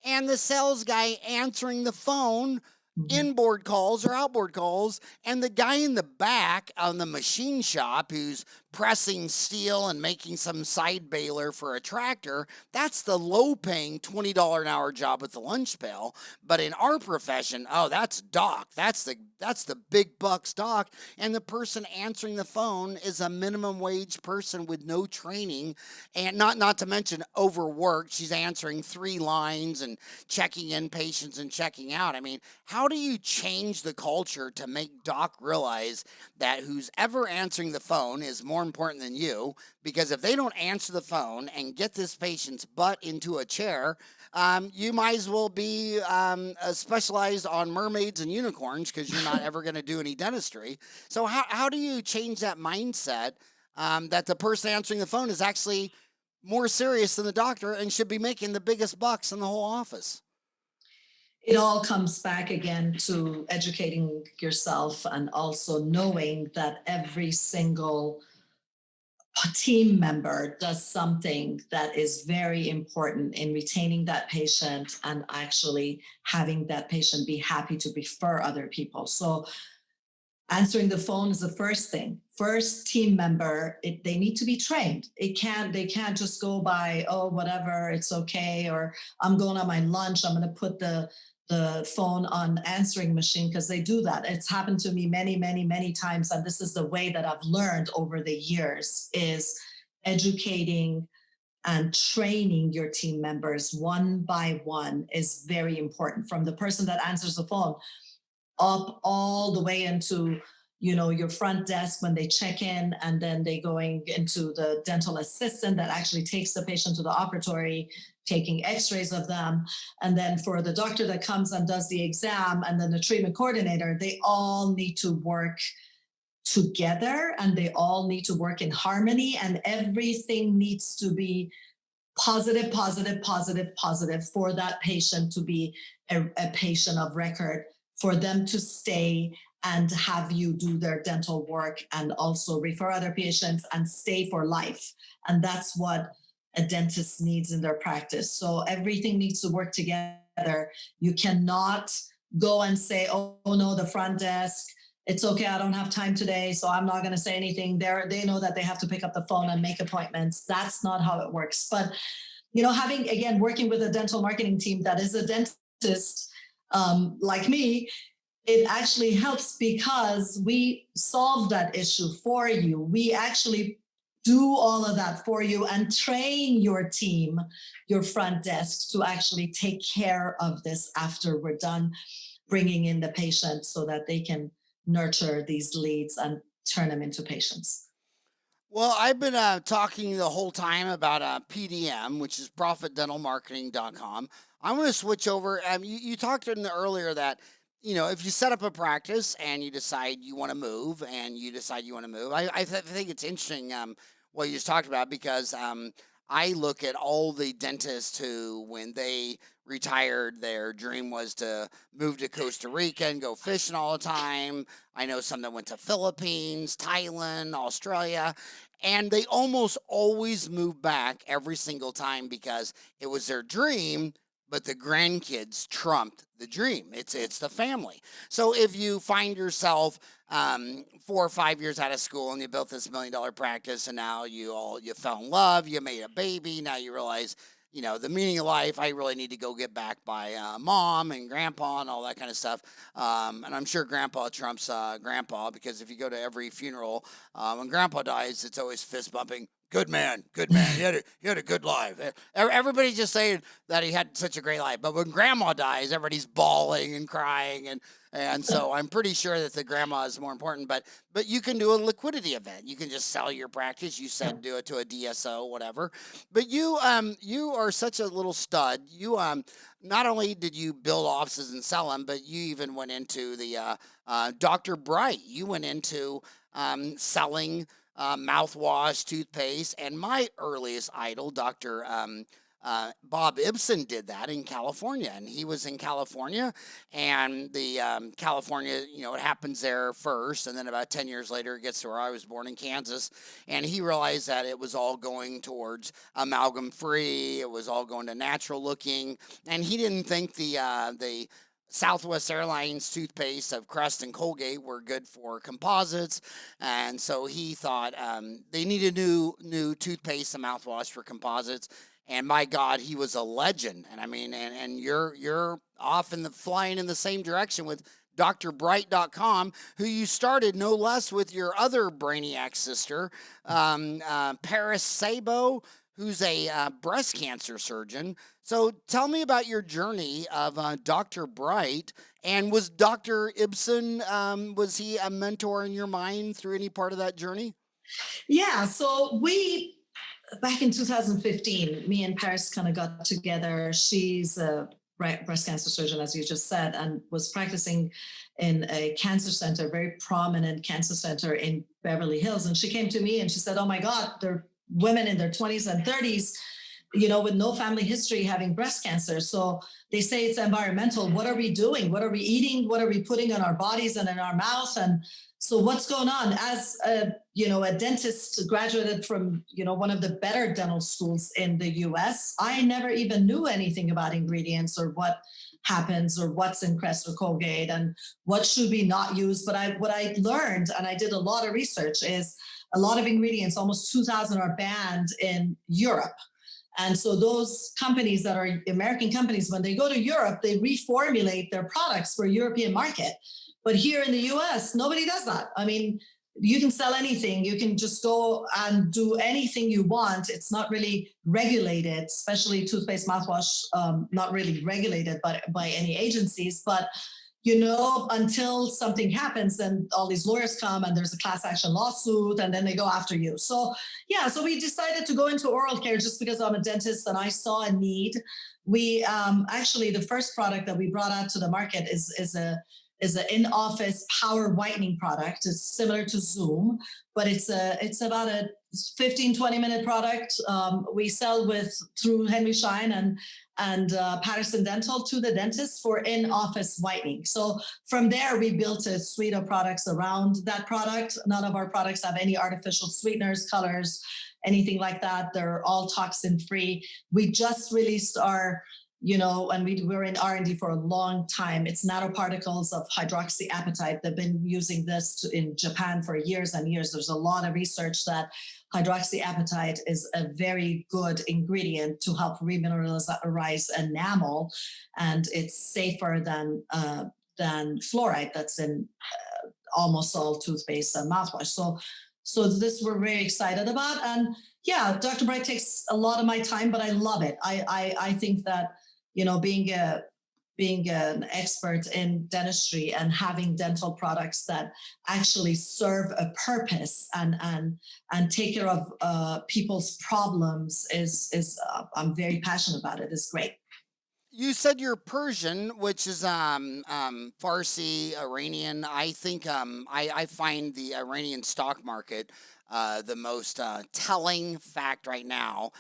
[SPEAKER 1] and the sales guy answering the phone, inboard calls or outboard calls, and the guy in the back on the machine shop who's pressing steel and making some side baler for a tractor. That's the low-paying $20 an hour job with the lunch pail. But in our profession, that's doc. That's the big bucks doc. And the person answering the phone is a minimum wage person with no training, and not to mention overworked. She's answering 3 lines and checking in patients and checking out. I mean, how do you change the culture to make doc realize that who's ever answering the phone is more important than you? Because if they don't answer the phone and get this patient's butt into a chair, you might as well be specialized on mermaids and unicorns, because you're not ever going to do any dentistry. So how do you change that mindset that the person answering the phone is actually more serious than the doctor and should be making the biggest bucks in the whole office?
[SPEAKER 2] It all comes back again to educating yourself, and also knowing that every single team member does something that is very important in retaining that patient and actually having that patient be happy to refer other people. So answering the phone is the first thing. First team member, they need to be trained. They can't just go by, "Oh, whatever, it's okay," or "I'm going on my lunch, I'm going to put the phone on answering machine," because they do that. It's happened to me many, many, many times. And this is the way that I've learned over the years, is educating and training your team members one by one is very important, from the person that answers the phone up all the way into your front desk when they check in, and then they going into the dental assistant that actually takes the patient to the operatory, taking x-rays of them, and then for the doctor that comes and does the exam, and then the treatment coordinator. They all need to work together, and they all need to work in harmony, and everything needs to be positive, positive, positive, positive, for that patient to be a patient of record, for them to stay and have you do their dental work, and also refer other patients and stay for life. And that's what a dentist needs in their practice. So everything needs to work together. You cannot go and say, "Oh no, the front desk It's okay, I don't have time today, so I'm not going to say anything. They know that they have to pick up the phone and make appointments. That's not how it works. But having, again, working with a dental marketing team that is a dentist, like me, it actually helps because we solve that issue for you. We actually do all of that for you and train your team, your front desk, to actually take care of this after we're done bringing in the patient so that they can nurture these leads and turn them into patients.
[SPEAKER 1] Well, I've been talking the whole time about PDM, which is profitdentalmarketing.com. I'm going to switch over. You talked in the earlier that, if you set up a practice and you decide you want to move I think it's interesting what you just talked about, because I look at all the dentists who, when they retired, their dream was to move to Costa Rica and go fishing all the time. I know some that went to Philippines, Thailand, Australia, and they almost always move back every single time because it was their dream, but the grandkids trumped the dream. It's the family. So if you find yourself 4 or 5 years out of school and you built this $1 million practice, and now you fell in love, you made a baby, now you realize, the meaning of life, I really need to go get back by mom and grandpa and all that kind of stuff. And I'm sure grandpa trumps grandpa, because if you go to every funeral, when grandpa dies, it's always fist bumping. Good man, good man. He had a good life. Everybody's just saying that he had such a great life. But when grandma dies, everybody's bawling and crying, and so I'm pretty sure that the grandma is more important. But you can do a liquidity event. You can just sell your practice. You said do it to a DSO, whatever. But you are such a little stud. You not only did you build offices and sell them, but you even went into the Dr. Bright. You went into selling mouthwash, toothpaste, and my earliest idol, Dr. Bob Ibsen, did that in California, and he was in California, and the California, it happens there first, and then about 10 years later, it gets to where I was born in Kansas, and he realized that it was all going towards amalgam-free, it was all going to natural looking, and he didn't think the Southwest Airlines toothpaste of Crest and Colgate were good for composites, and so he thought they needed new toothpaste and mouthwash for composites. And my God, he was a legend. And I mean, and you're off flying in the same direction with drbright.com, who you started no less with your other brainiac sister, Paris Sabo, who's a breast cancer surgeon. So tell me about your journey of Dr. Bright. And was Dr. Ibsen, was he a mentor in your mind through any part of that journey?
[SPEAKER 2] Yeah, so back in 2015, me and Paris kind of got together. She's a breast cancer surgeon, as you just said, and was practicing in a cancer center, very prominent cancer center in Beverly Hills. And she came to me and she said, oh my God, there are women in their 20s and 30s, with no family history having breast cancer. So they say it's environmental. What are we doing? What are we eating? What are we putting in our bodies and in our mouth? And so what's going on? As a dentist, graduated from, one of the better dental schools in the US, I never even knew anything about ingredients or what happens or what's in Crest or Colgate and what should we not use. But what I learned, and I did a lot of research, is a lot of ingredients, almost 2,000, are banned in Europe. And so those companies that are American companies, when they go to Europe, they reformulate their products for European market. But here in the US, nobody does that. I mean, you can sell anything. You can just go and do anything you want. It's not really regulated, especially toothpaste, mouthwash, not really regulated by any agencies. But until something happens, then all these lawyers come and there's a class action lawsuit and then they go after you. So we decided to go into oral care just because I'm a dentist and I saw a need. We actually, the first product that we brought out to the market is an in-office power whitening product. It's similar to Zoom, but it's about a 15-20 minute product. We sell through Henry Schein and Patterson Dental to the dentist for in-office whitening. So from there, we built a suite of products around that product. None of our products have any artificial sweeteners, colors, anything like that. They're all toxin-free. We just released our and we were in R&D for a long time. It's nanoparticles of hydroxyapatite. They've been using this in Japan for years and years. There's a lot of research that hydroxyapatite is a very good ingredient to help remineralize enamel, and it's safer than fluoride that's in almost all toothpaste and mouthwash. So this we're very excited about. And yeah, Dr. Bright takes a lot of my time, but I love it. I think that, being an expert in dentistry and having dental products that actually serve a purpose and take care of people's problems is I'm very passionate about it. It's great.
[SPEAKER 1] You said you're Persian, which is Farsi, Iranian. I think I find the Iranian stock market the most telling fact right now.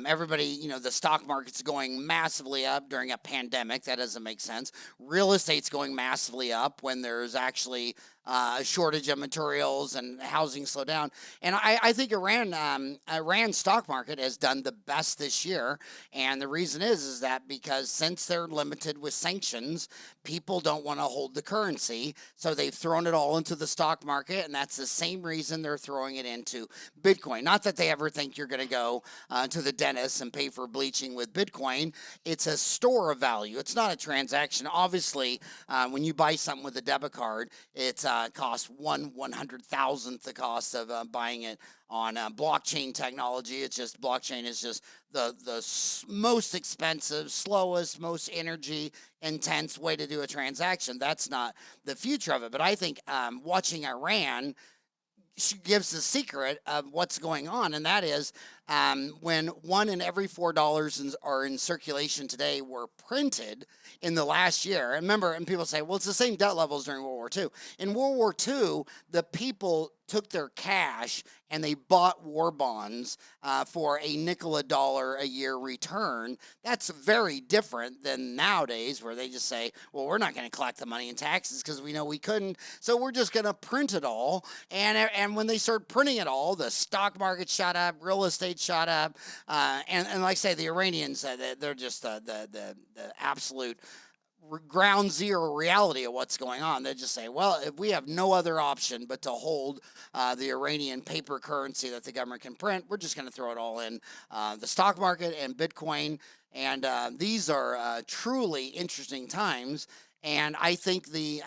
[SPEAKER 1] Everybody, the stock market's going massively up during a pandemic. That doesn't make sense. Real estate's going massively up when there's actually a shortage of materials and housing slow down. And I think Iran's stock market has done the best this year. And the reason is that because since they're limited with sanctions, people don't want to hold the currency. So they've thrown it all into the stock market. And that's the same reason they're throwing it into Bitcoin. Not that they ever think you're going to go to the dentist and pay for bleaching with Bitcoin. It's a store of value. It's not a transaction. Obviously, when you buy something with a debit card, it's costs 1/100,000th the cost of buying it on blockchain technology. It's just blockchain is just the most expensive, slowest, most energy intense way to do a transaction. That's not the future of it. But I think watching Iran, she gives the secret of what's going on, and that is when $1 in every $4 are in circulation today were printed in the last year. And remember, and people say, well, it's the same debt levels during World War II. In World War II, the people took their cash and they bought war bonds for a nickel a dollar a year return. That's very different than nowadays, where they just say, well, we're not going to collect the money in taxes because we know we couldn't, so we're just going to print it all. And when they started printing it all, the stock market shot up, real estate shot up, and like I say, the Iranians, they're just the absolute ground zero reality of what's going on. They just say, well, if we have no other option but to hold the Iranian paper currency that the government can print, we're just going to throw it all in the stock market and Bitcoin. And these are truly interesting times. And I think the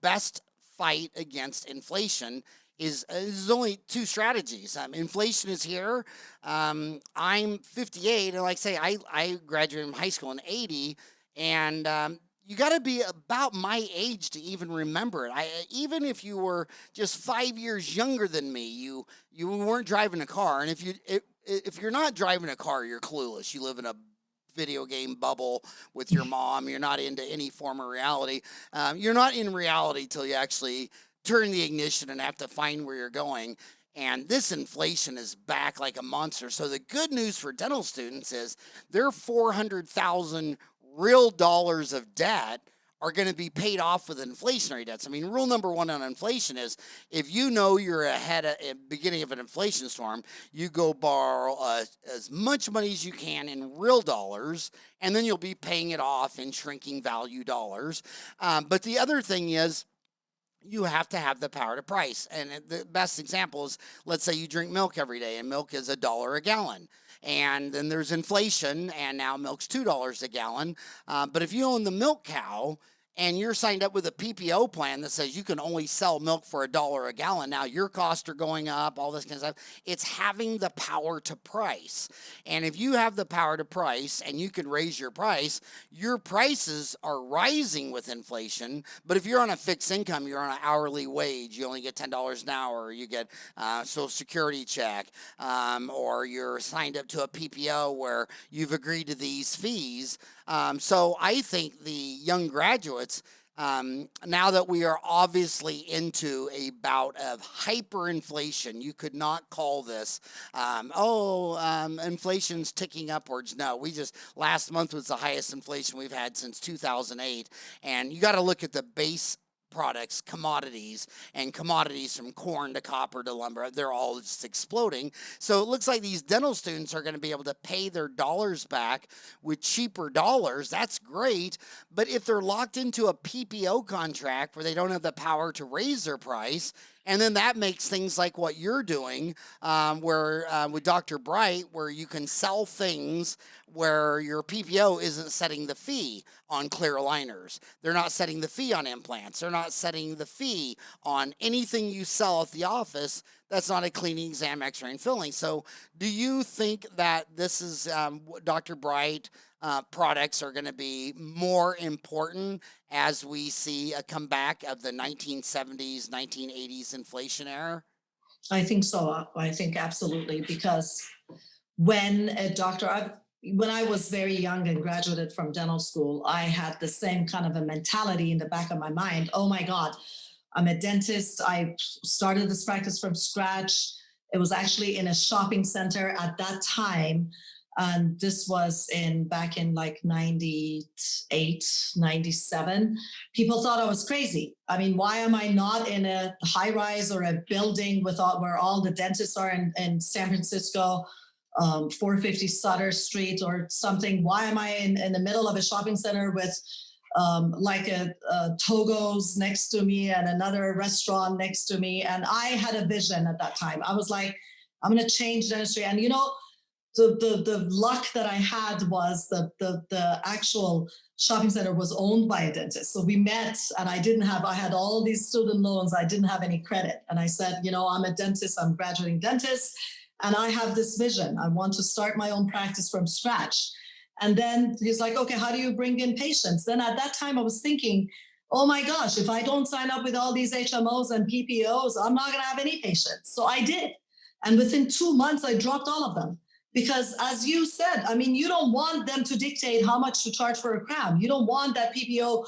[SPEAKER 1] best fight against inflation is there's only two strategies. Inflation is here. I'm 58, and like I say, I graduated from high school in 80, and you got to be about my age to even remember it. Even if you were just 5 years younger than me, you weren't driving a car, and if you're not driving a car, you're clueless. You live in a video game bubble with your mom. You're not into any form of reality. You're not in reality till you actually turn the ignition and have to find where you're going. And this inflation is back like a monster. So the good news for dental students is their 400,000 real dollars of debt are going to be paid off with inflationary debts. I mean, rule number one on inflation is if you know you're ahead at the beginning of an inflation storm, you go borrow as much money as you can in real dollars, and then you'll be paying it off in shrinking value dollars. But the other thing is, you have to have the power to price. And the best example is, let's say you drink milk every day, and milk is $1 a gallon. And then there's inflation, and now milk's $2 a gallon. But if you own the milk cow, and you're signed up with a PPO plan that says you can only sell milk for $1 a gallon, now your costs are going up, all this kind of stuff. It's having the power to price. And if you have the power to price and you can raise your prices are rising with inflation. But if you're on a fixed income, you're on an hourly wage, you only get $10 an hour, or you get Social Security check, or you're signed up to a PPO where you've agreed to these fees. So I think the young graduates, now that we are obviously into a bout of hyperinflation, you could not call this, inflation's ticking upwards. No, last month was the highest inflation we've had since 2008. And you got to look at the base products, commodities, and commodities from corn to copper to lumber, they're all just exploding. So it looks like these dental students are going to be able to pay their dollars back with cheaper dollars. That's great. But if they're locked into a PPO contract where they don't have the power to raise their price, and then that makes things like what you're doing, where with Dr. Bright, where you can sell things where your PPO isn't setting the fee on clear aligners. They're not setting the fee on implants. They're not setting the fee on anything you sell at the office that's not a cleaning, exam, x-ray, and filling. So do you think that this is Dr. Bright products are going to be more important as we see a comeback of the 1970s, 1980s inflation era?
[SPEAKER 2] I think so. I think absolutely, because when when I was very young and graduated from dental school, I had the same kind of a mentality in the back of my mind. Oh my God, I'm a dentist. I started this practice from scratch. It was actually in a shopping center at that time. And this was back in like 98, 97. People thought I was crazy. I mean, why am I not in a high rise or a building where all the dentists are in San Francisco, 450 Sutter Street or something? Why am I in the middle of a shopping center with like a Togo's next to me and another restaurant next to me? And I had a vision at that time. I was like, I'm going to change dentistry. And the luck that I had was the actual shopping center was owned by a dentist. So we met, and I had all these student loans. I didn't have any credit. And I said, I'm a dentist, I'm a graduating dentist, and I have this vision. I want to start my own practice from scratch. And then he's like, okay, how do you bring in patients? Then at that time I was thinking, oh my gosh, if I don't sign up with all these HMOs and PPOs, I'm not gonna have any patients. So I did. And within 2 months, I dropped all of them. Because as you said, I mean, you don't want them to dictate how much to charge for a crown. You don't want that PPO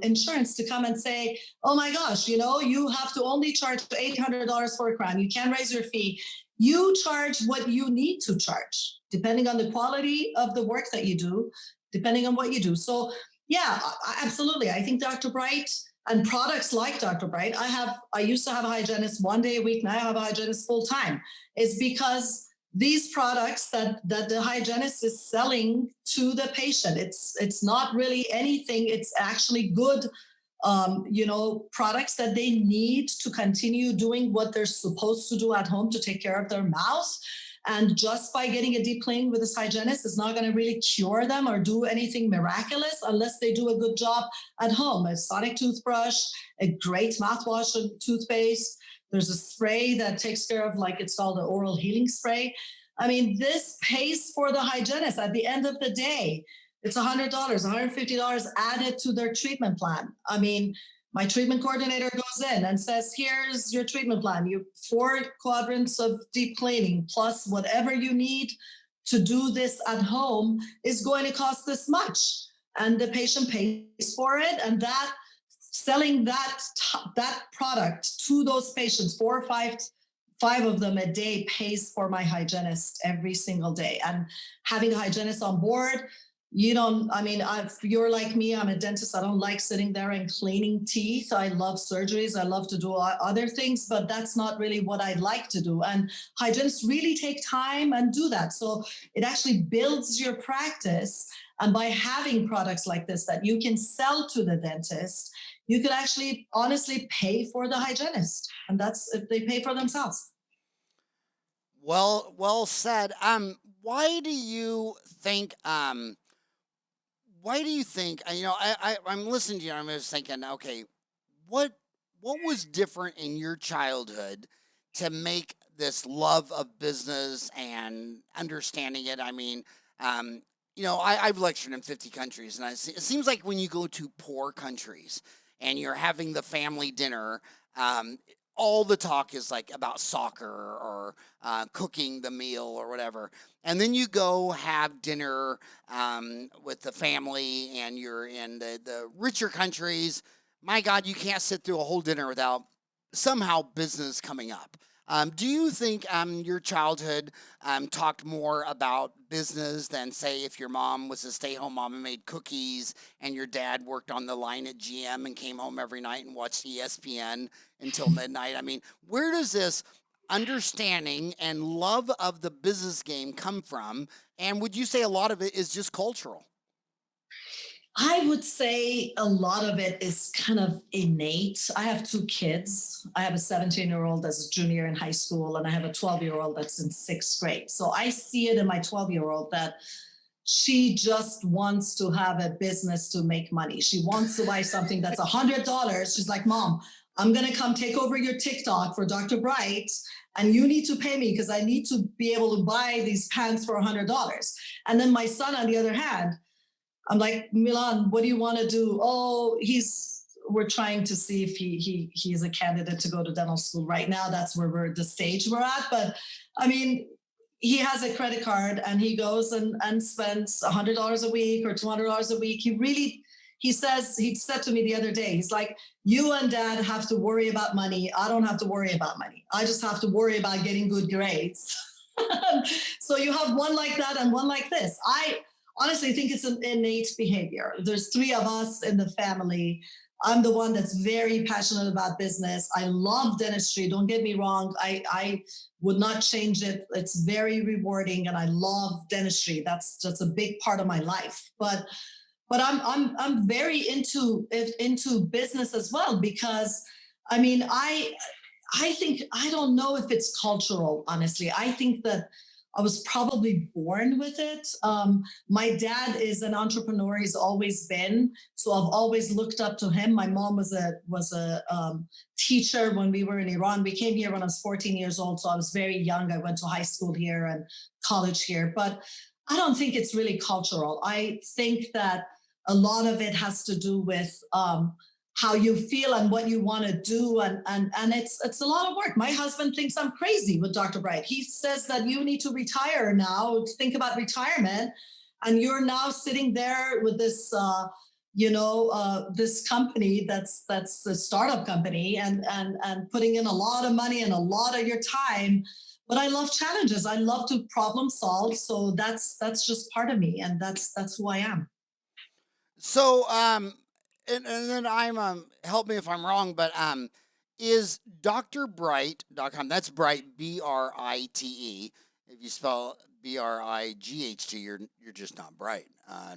[SPEAKER 2] insurance to come and say, oh my gosh, you have to only charge $800 for a crown. You can't raise your fee. You charge what you need to charge, depending on the quality of the work that you do, depending on what you do. So yeah, absolutely. I think Dr. Bright and products like Dr. Bright, I used to have a hygienist 1 day a week. Now I have a hygienist full time. It's because these products that the hygienist is selling to the patient, it's not really anything. It's actually good, products that they need to continue doing what they're supposed to do at home to take care of their mouth. And just by getting a deep clean with this hygienist is not going to really cure them or do anything miraculous unless they do a good job at home. A sonic toothbrush, a great mouthwash and toothpaste. There's a spray that takes care of, it's called the oral healing spray. I mean, this pays for the hygienist at the end of the day. It's $100, $150 added to their treatment plan. I mean, my treatment coordinator goes in and says, here's your treatment plan. You 4 quadrants of deep cleaning plus whatever you need to do this at home is going to cost this much. And the patient pays for it. And that selling that product to those patients, 4 or 5 of them a day, pays for my hygienist every single day. And having a hygienist on board, if you're like me, I'm a dentist. I don't like sitting there and cleaning teeth. I love surgeries. I love to do other things, but that's not really what I like to do. And hygienists really take time and do that. So it actually builds your practice. And by having products like this that you can sell to the dentist, you could actually honestly pay for the hygienist. And that's if they pay for themselves.
[SPEAKER 1] Well said. Why do you think, I'm listening to you and I'm just thinking, okay, what was different in your childhood to make this love of business and understanding it? I mean, I've lectured in 50 countries, and it seems like when you go to poor countries and you're having the family dinner, all the talk is like about soccer or cooking the meal or whatever. And then you go have dinner with the family and you're in the richer countries. My God, you can't sit through a whole dinner without somehow business coming up. Do you think your childhood talked more about business than, say, if your mom was a stay-home mom and made cookies, and your dad worked on the line at GM and came home every night and watched ESPN until midnight? I mean, where does this understanding and love of the business game come from? And would you say a lot of it is just cultural?
[SPEAKER 2] I would say a lot of it is kind of innate. I have two kids. I have a 17-year-old that's a junior in high school, and I have a 12-year-old that's in sixth grade. So I see it in my 12-year-old that she just wants to have a business to make money. She wants to buy something that's $100. She's like, Mom, I'm going to come take over your TikTok for Dr. Bright, and you need to pay me because I need to be able to buy these pants for $100. And then my son, on the other hand, I'm like, Milan, what do you want to do? Oh, we're trying to see if he's a candidate to go to dental school right now. That's where the stage we're at. But I mean, he has a credit card and he goes and spends $100 a week or $200 a week. He said to me the other day, he's like, you and dad have to worry about money. I don't have to worry about money. I just have to worry about getting good grades. So you have one like that and one like this. I honestly think it's an innate behavior. There's three of us in the family. I'm the one that's very passionate about business. I love dentistry. Don't get me wrong. I would not change it. It's very rewarding, and I love dentistry. That's just a big part of my life. But I'm very into business as well, because I mean I think, I don't know if it's cultural, honestly. I think that I was probably born with it. My dad is an entrepreneur; he's always been. So I've always looked up to him. My mom was a teacher when we were in Iran. We came here when I was 14 years old, so I was very young. I went to high school here and college here, but I don't think it's really cultural. I think that a lot of it has to do with how you feel and what you want to do, and it's a lot of work. My husband thinks I'm crazy with Dr. Bright. He says that you need to retire now, think about retirement, and you're now sitting there with this this company that's the startup company, and putting in a lot of money and a lot of your time. But I love challenges. I love to problem solve, so that's just part of me, and that's who I am.
[SPEAKER 1] So, and then help me if I'm wrong, but is drbright.com, that's Bright, Brite. If you spell Bright, you're just not bright.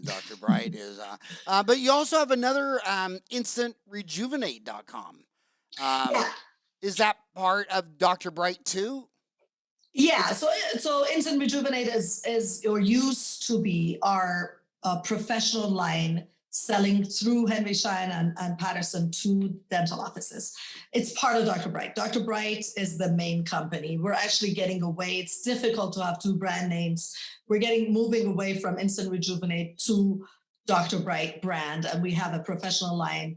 [SPEAKER 1] Dr. Bright is, but you also have another instantrejuvenate.com.
[SPEAKER 2] Yeah.
[SPEAKER 1] Is that part of Dr. Bright too?
[SPEAKER 2] Yeah, so Instant Rejuvenate is or used to be our professional line selling through Henry Schein and Patterson to dental offices. It's part of Dr. Bright. Dr. Bright is the main company. We're actually getting away. It's difficult to have two brand names. We're moving away from Instant Rejuvenate to Dr. Bright brand, and we have a professional line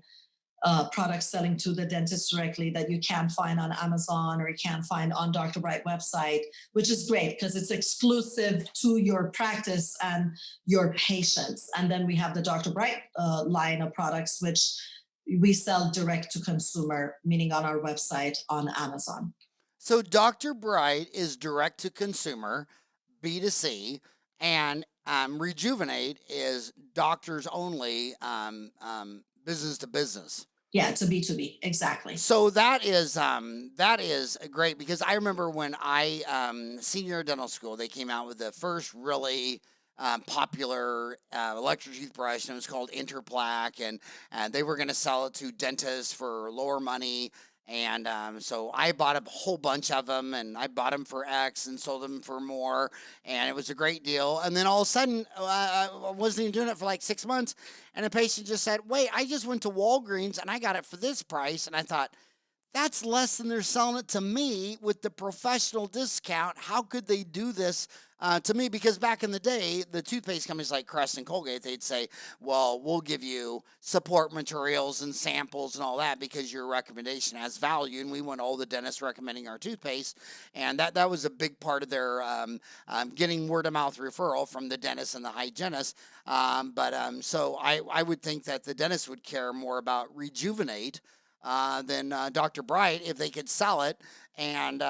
[SPEAKER 2] products selling to the dentist directly that you can find on Amazon or you can find on Dr. Bright website, which is great because it's exclusive to your practice and your patients. And then we have the Dr. Bright line of products, which we sell direct to consumer, meaning on our website on Amazon.
[SPEAKER 1] So Dr. Bright is direct to consumer, B2C, and Rejuvenate is doctors only, business to business.
[SPEAKER 2] Yeah, it's a B2B, exactly.
[SPEAKER 1] So that is great, because I remember when I senior dental school, they came out with the first really popular electric toothbrush, and it was called Interplaque, and they were going to sell it to dentists for lower money. And so I bought a whole bunch of them, and I bought them for X and sold them for more, and it was a great deal. And then all of a sudden, I wasn't even doing it for like 6 months, and a patient just said, wait, I just went to Walgreens and I got it for this price. And I thought, that's less than they're selling it to me with the professional discount. How could they do this to me? Because back in the day, the toothpaste companies like Crest and Colgate, they'd say, well, we'll give you support materials and samples and all that because your recommendation has value. And we want all the dentists recommending our toothpaste. And that was a big part of their getting word of mouth referral from the dentist and the hygienist. So I would think that the dentist would care more about Rejuvenate than Dr. Bright if they could sell it and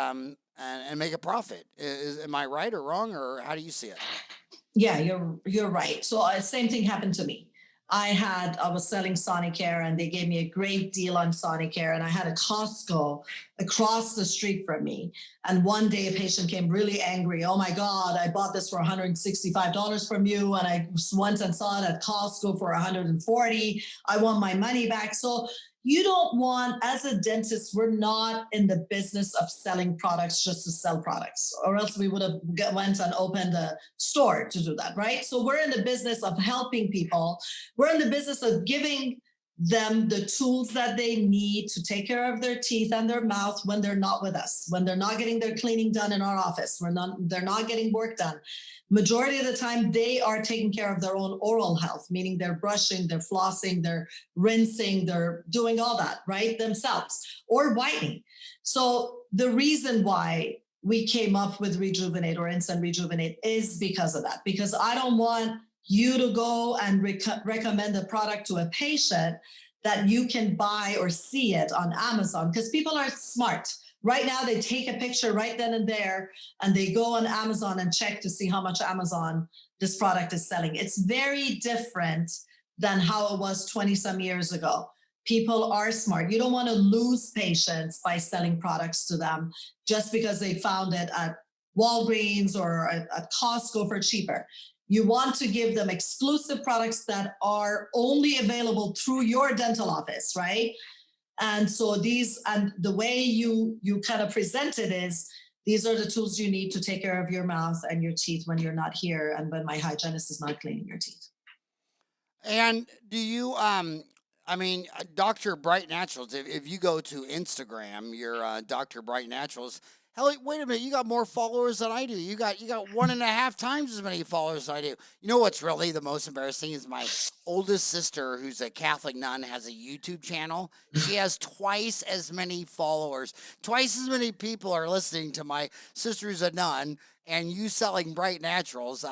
[SPEAKER 1] make a profit. Am I right or wrong, or how do you see it?
[SPEAKER 2] Yeah, you're right. So same thing happened to me. I was selling Sonicare and they gave me a great deal on Sonicare, and I had a Costco across the street from me. And one day a patient came really angry. Oh my God, I bought this for $165 from you, and I went and saw it at Costco for $140. I want my money back. So you don't want, as a dentist, we're not in the business of selling products just to sell products, or else we would have went and opened a store to do that, right? So we're in the business of helping people. We're in the business of giving them the tools that they need to take care of their teeth and their mouth when they're not with us, when they're not getting their cleaning done in our office, they're not getting work done. Majority of the time, they are taking care of their own oral health, meaning they're brushing, they're flossing, they're rinsing, they're doing all that, right, themselves, or whitening. So the reason why we came up with Rejuvenate or Instant Rejuvenate is because of that, because I don't want you to go and recommend a product to a patient that you can buy or see it on Amazon, because people are smart. Right now, they take a picture right then and there, and they go on Amazon and check to see how much Amazon this product is selling. It's very different than how it was 20 some years ago. People are smart. You don't want to lose patients by selling products to them just because they found it at Walgreens or at Costco for cheaper. You want to give them exclusive products that are only available through your dental office, right? And so the way you kind of present it is, these are the tools you need to take care of your mouth and your teeth when you're not here and when my hygienist is not cleaning your teeth.
[SPEAKER 1] And do you, Dr. Bright Naturals, if you go to Instagram, your Dr. Bright Naturals, hell, wait a minute, you got more followers than I do. You got 1.5 times as many followers as I do. You know what's really the most embarrassing is my oldest sister, who's a Catholic nun, has a YouTube channel. She has twice as many followers. Twice as many people are listening to my sister, who's a nun, and you selling Bright Naturals.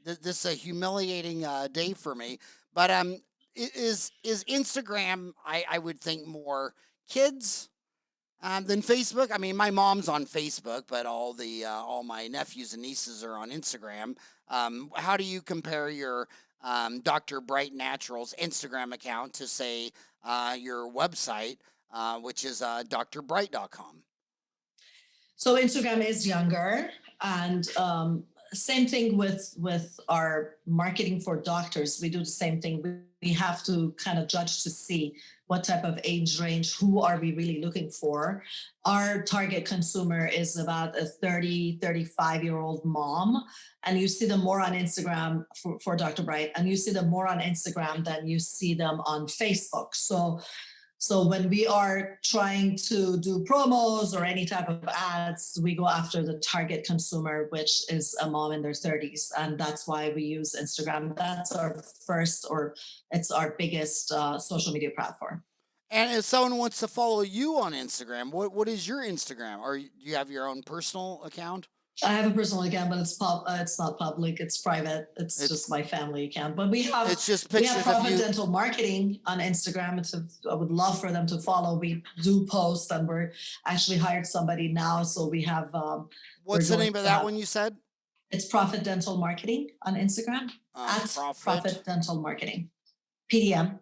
[SPEAKER 1] This is a humiliating day for me. But is Instagram, I would think, more kids than Facebook? I mean, my mom's on Facebook, but all my nephews and nieces are on Instagram. How do you compare your Dr. Bright Naturals Instagram account to, say, your website, which is drbright.com?
[SPEAKER 2] So Instagram is younger, and same thing with our marketing for doctors. We do the same thing. We have to kind of judge to see what type of age range, who are we really looking for. Our target consumer is about a 30, 35-year-old mom, and you see them more on Instagram for Dr. Bright, and you see them more on Instagram than you see them on Facebook. So when we are trying to do promos or any type of ads, we go after the target consumer, which is a mom in their 30s. And that's why we use Instagram. That's our first, or it's our biggest social media platform.
[SPEAKER 1] And if someone wants to follow you on Instagram, what is your Instagram? Or do you have your own personal account?
[SPEAKER 2] I have a personal account, but it's not public. It's private. It's just my family account. But we have Profit Dental Marketing on Instagram. I would love for them to follow. We do post, and we're actually hired somebody now. So we have.
[SPEAKER 1] What's the name of that one you said?
[SPEAKER 2] It's Profit Dental Marketing on Instagram at Profit Dental Marketing, PDM.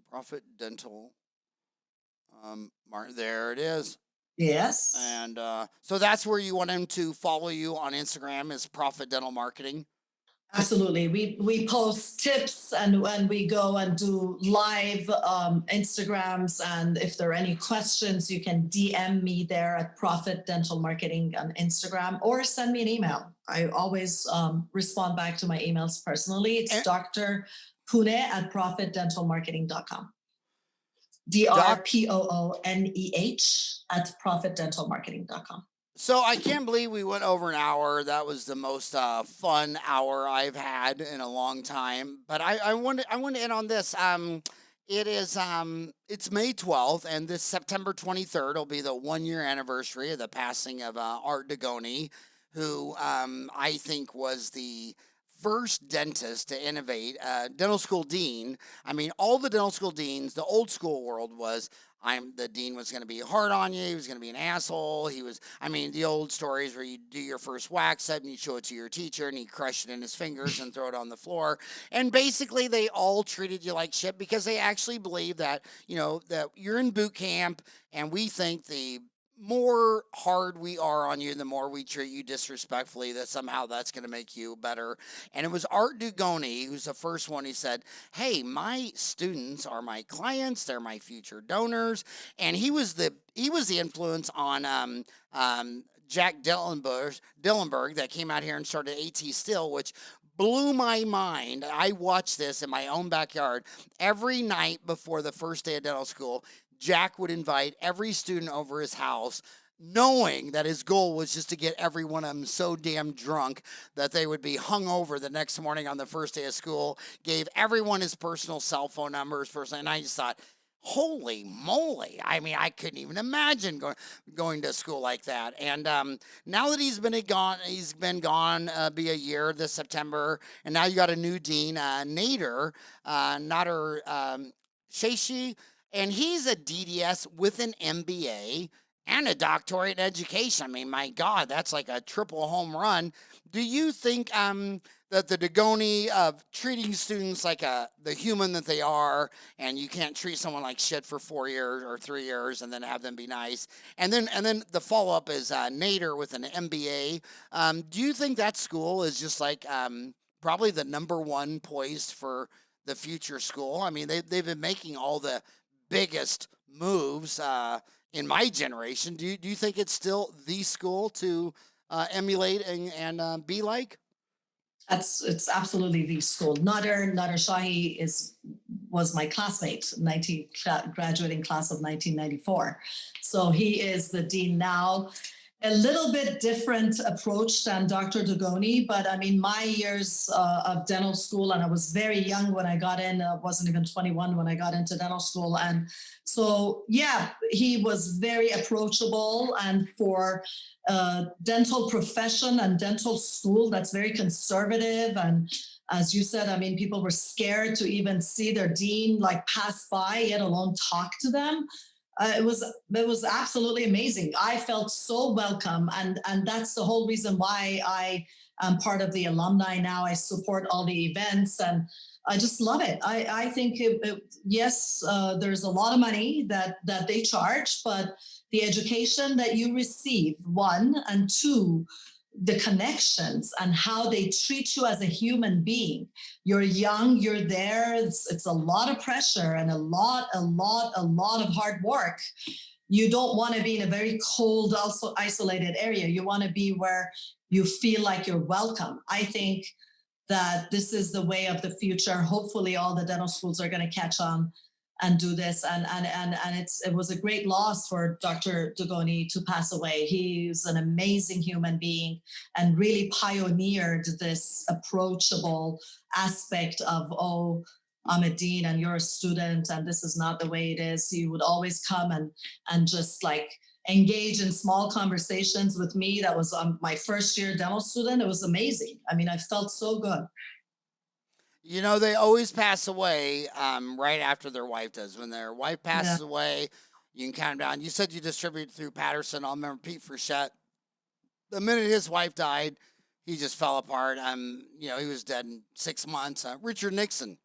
[SPEAKER 1] Profit Dental. There it is.
[SPEAKER 2] Yes.
[SPEAKER 1] And so that's where you want them to follow you on Instagram, is Profit Dental Marketing?
[SPEAKER 2] Absolutely. We post tips, and when we go and do live Instagrams, and if there are any questions, you can DM me there at Profit Dental Marketing on Instagram, or send me an email. I always respond back to my emails personally. It's Dr. Pooneh at profitdentalmarketing.com. DRPOONEH at profitdentalmarketing.com.
[SPEAKER 1] So I can't believe we went over an hour. That was the most fun hour I've had in a long time. But I want to end on this. It's May 12th, and this September 23rd will be the 1-year anniversary of the passing of Art Dugoni, who I think was the first dentist to innovate, dental school dean. I mean, all the dental school deans, the old school world was, the dean was going to be hard on you. He was going to be an asshole. I mean, the old stories where you do your first wax up and you show it to your teacher and he crush it in his fingers and throw it on the floor. And basically they all treated you like shit because they actually believe that, that you're in boot camp, and we think the more hard we are on you, the more we treat you disrespectfully, that somehow that's going to make you better. And it was Art Dugoni who's the first one. He said, hey, my students are my clients, they're my future donors. And he was the influence on Jack Dillenberg that came out here and started AT Still, which blew my mind. I watched this in my own backyard every night before the first day of dental school. Jack would invite every student over his house, knowing that his goal was just to get every one of them so damn drunk that they would be hungover the next morning on the first day of school. Gave everyone his personal cell phone numbers, and I just thought, holy moly. I mean, I couldn't even imagine going to school like that. And now that he's been gone, be a year this September, and now you got a new dean, Nader Shashi, and he's a DDS with an MBA and a doctorate in education. I mean, my God, that's like a triple home run. Do you think that the Dugoni of treating students like the human that they are, and you can't treat someone like shit for 4 years or 3 years and then have them be nice, and then the follow up is Nader with an MBA. Do you think that school is just like probably the number one poised for the future school? I mean, they've been making all the biggest moves in my generation. Do you think it's still the school to emulate and be like?
[SPEAKER 2] It's absolutely the school. Nader Shahi was my classmate, graduating class of 1994. So he is the dean now. A little bit different approach than Dr. Dugoni, but I mean, my years of dental school, and I was very young when I got in, I wasn't even 21 when I got into dental school. And so, yeah, he was very approachable, and for dental profession and dental school, that's very conservative. And as you said, I mean, people were scared to even see their dean like pass by, let alone talk to them. It was absolutely amazing. I felt so welcome, and that's the whole reason why I am part of the alumni now. I support all the events, and I just love it. I think yes, there's a lot of money that they charge, but the education that you receive, one, and two, the connections and how they treat you as a human being. You're young, you're there. It's a lot of pressure and a lot of hard work. You don't want to be in a very cold, also isolated area. You want to be where you feel like you're welcome. I think that this is the way of the future. Hopefully all the dental schools are going to catch on and do this. And it was a great loss for Dr. Dugoni to pass away. He's an amazing human being and really pioneered this approachable aspect of, oh, I'm a dean and you're a student and this is not the way it is. He would always come and just like engage in small conversations with me. That was my first year dental student. It was amazing. I mean, I felt so good.
[SPEAKER 1] You know, they always pass away right after their wife does. When their wife passes away, you can count them down. You said you distributed through Patterson. I'll remember Pete Frechette. The minute his wife died, he just fell apart. He was dead in 6 months. Richard Nixon.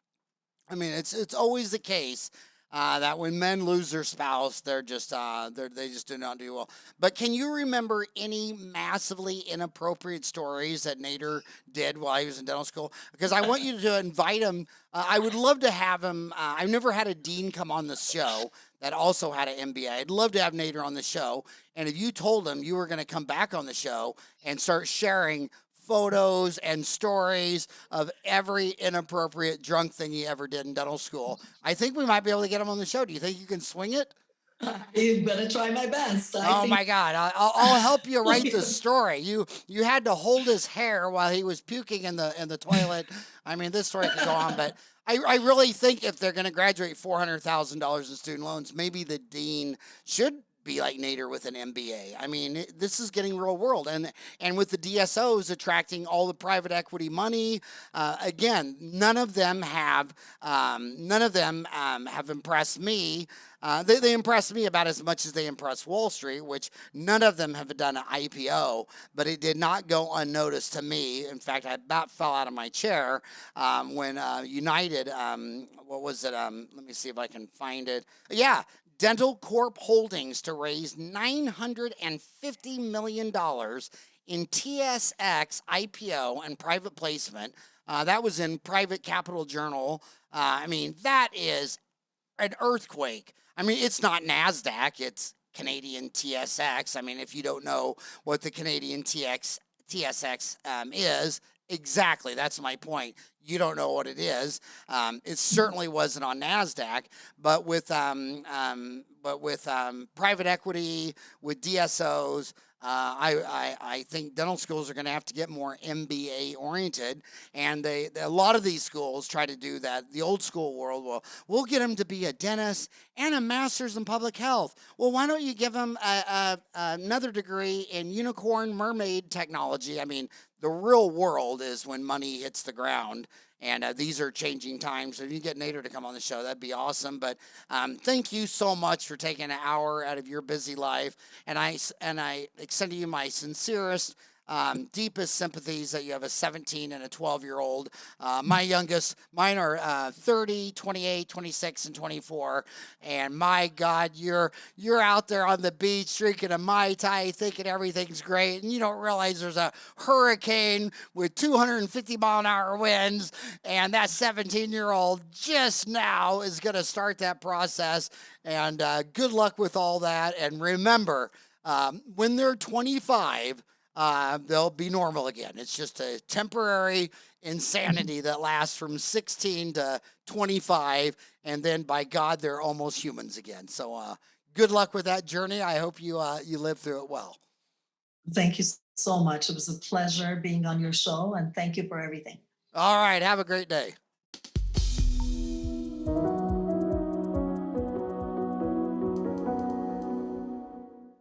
[SPEAKER 1] I mean, it's always the case that when men lose their spouse, they just do not do well. But can you remember any massively inappropriate stories that Nader did while he was in dental school? Because I want you to invite him. I would love to have him. I've never had a dean come on the show that also had an MBA. I'd love to have Nader on the show. And if you told him you were going to come back on the show and start sharing photos and stories of every inappropriate drunk thing he ever did in dental school, I think we might be able to get him on the show. Do you think you can swing it?
[SPEAKER 2] You better try my best.
[SPEAKER 1] My God, I'll help you write the story. You had to hold his hair while he was puking in the toilet. I mean, this story could go on, but I really think if they're going to graduate $400,000 in student loans, maybe the dean should be like Nader with an MBA. I mean, this is getting real world, and with the DSOs attracting all the private equity money, again, none of them have impressed me. They impressed me about as much as they impressed Wall Street, which none of them have done an IPO, but it did not go unnoticed to me. In fact, I about fell out of my chair when United, what was it? Let me see if I can find it. Yeah, Dental Corp Holdings to raise $950 million in TSX IPO and private placement. That was in Private Capital Journal. I mean, that is an earthquake. I mean, it's not NASDAQ, it's Canadian TSX. I mean, if you don't know what the Canadian TSX is, exactly, that's my point. You don't know what it is. It certainly wasn't on NASDAQ, but with private equity, with DSOs, I think dental schools are going to have to get more MBA oriented, and a lot of these schools try to do that. The old school world, we'll get them to be a dentist and a master's in public health. Well, why don't you give them another degree in unicorn mermaid technology? I mean, the real world is when money hits the ground, and these are changing times. So if you get Nader to come on the show, that'd be awesome. But thank you so much for taking an hour out of your busy life, and I extend to you my sincerest, deepest sympathies that you have a 17 and a 12-year-old. My youngest, mine are 30, 28, 26, and 24. And my God, you're out there on the beach drinking a Mai Tai thinking everything's great. And you don't realize there's a hurricane with 250-mile-an-hour winds. And that 17-year-old just now is going to start that process. And good luck with all that. And remember, when they're 25, they'll be normal again. It's just a temporary insanity that lasts from 16 to 25, and then by God, they're almost humans again. So good luck with that journey. I hope you live through it well.
[SPEAKER 2] Thank you so much. It was a pleasure being on your show, and thank you for everything.
[SPEAKER 1] All right, have a great day.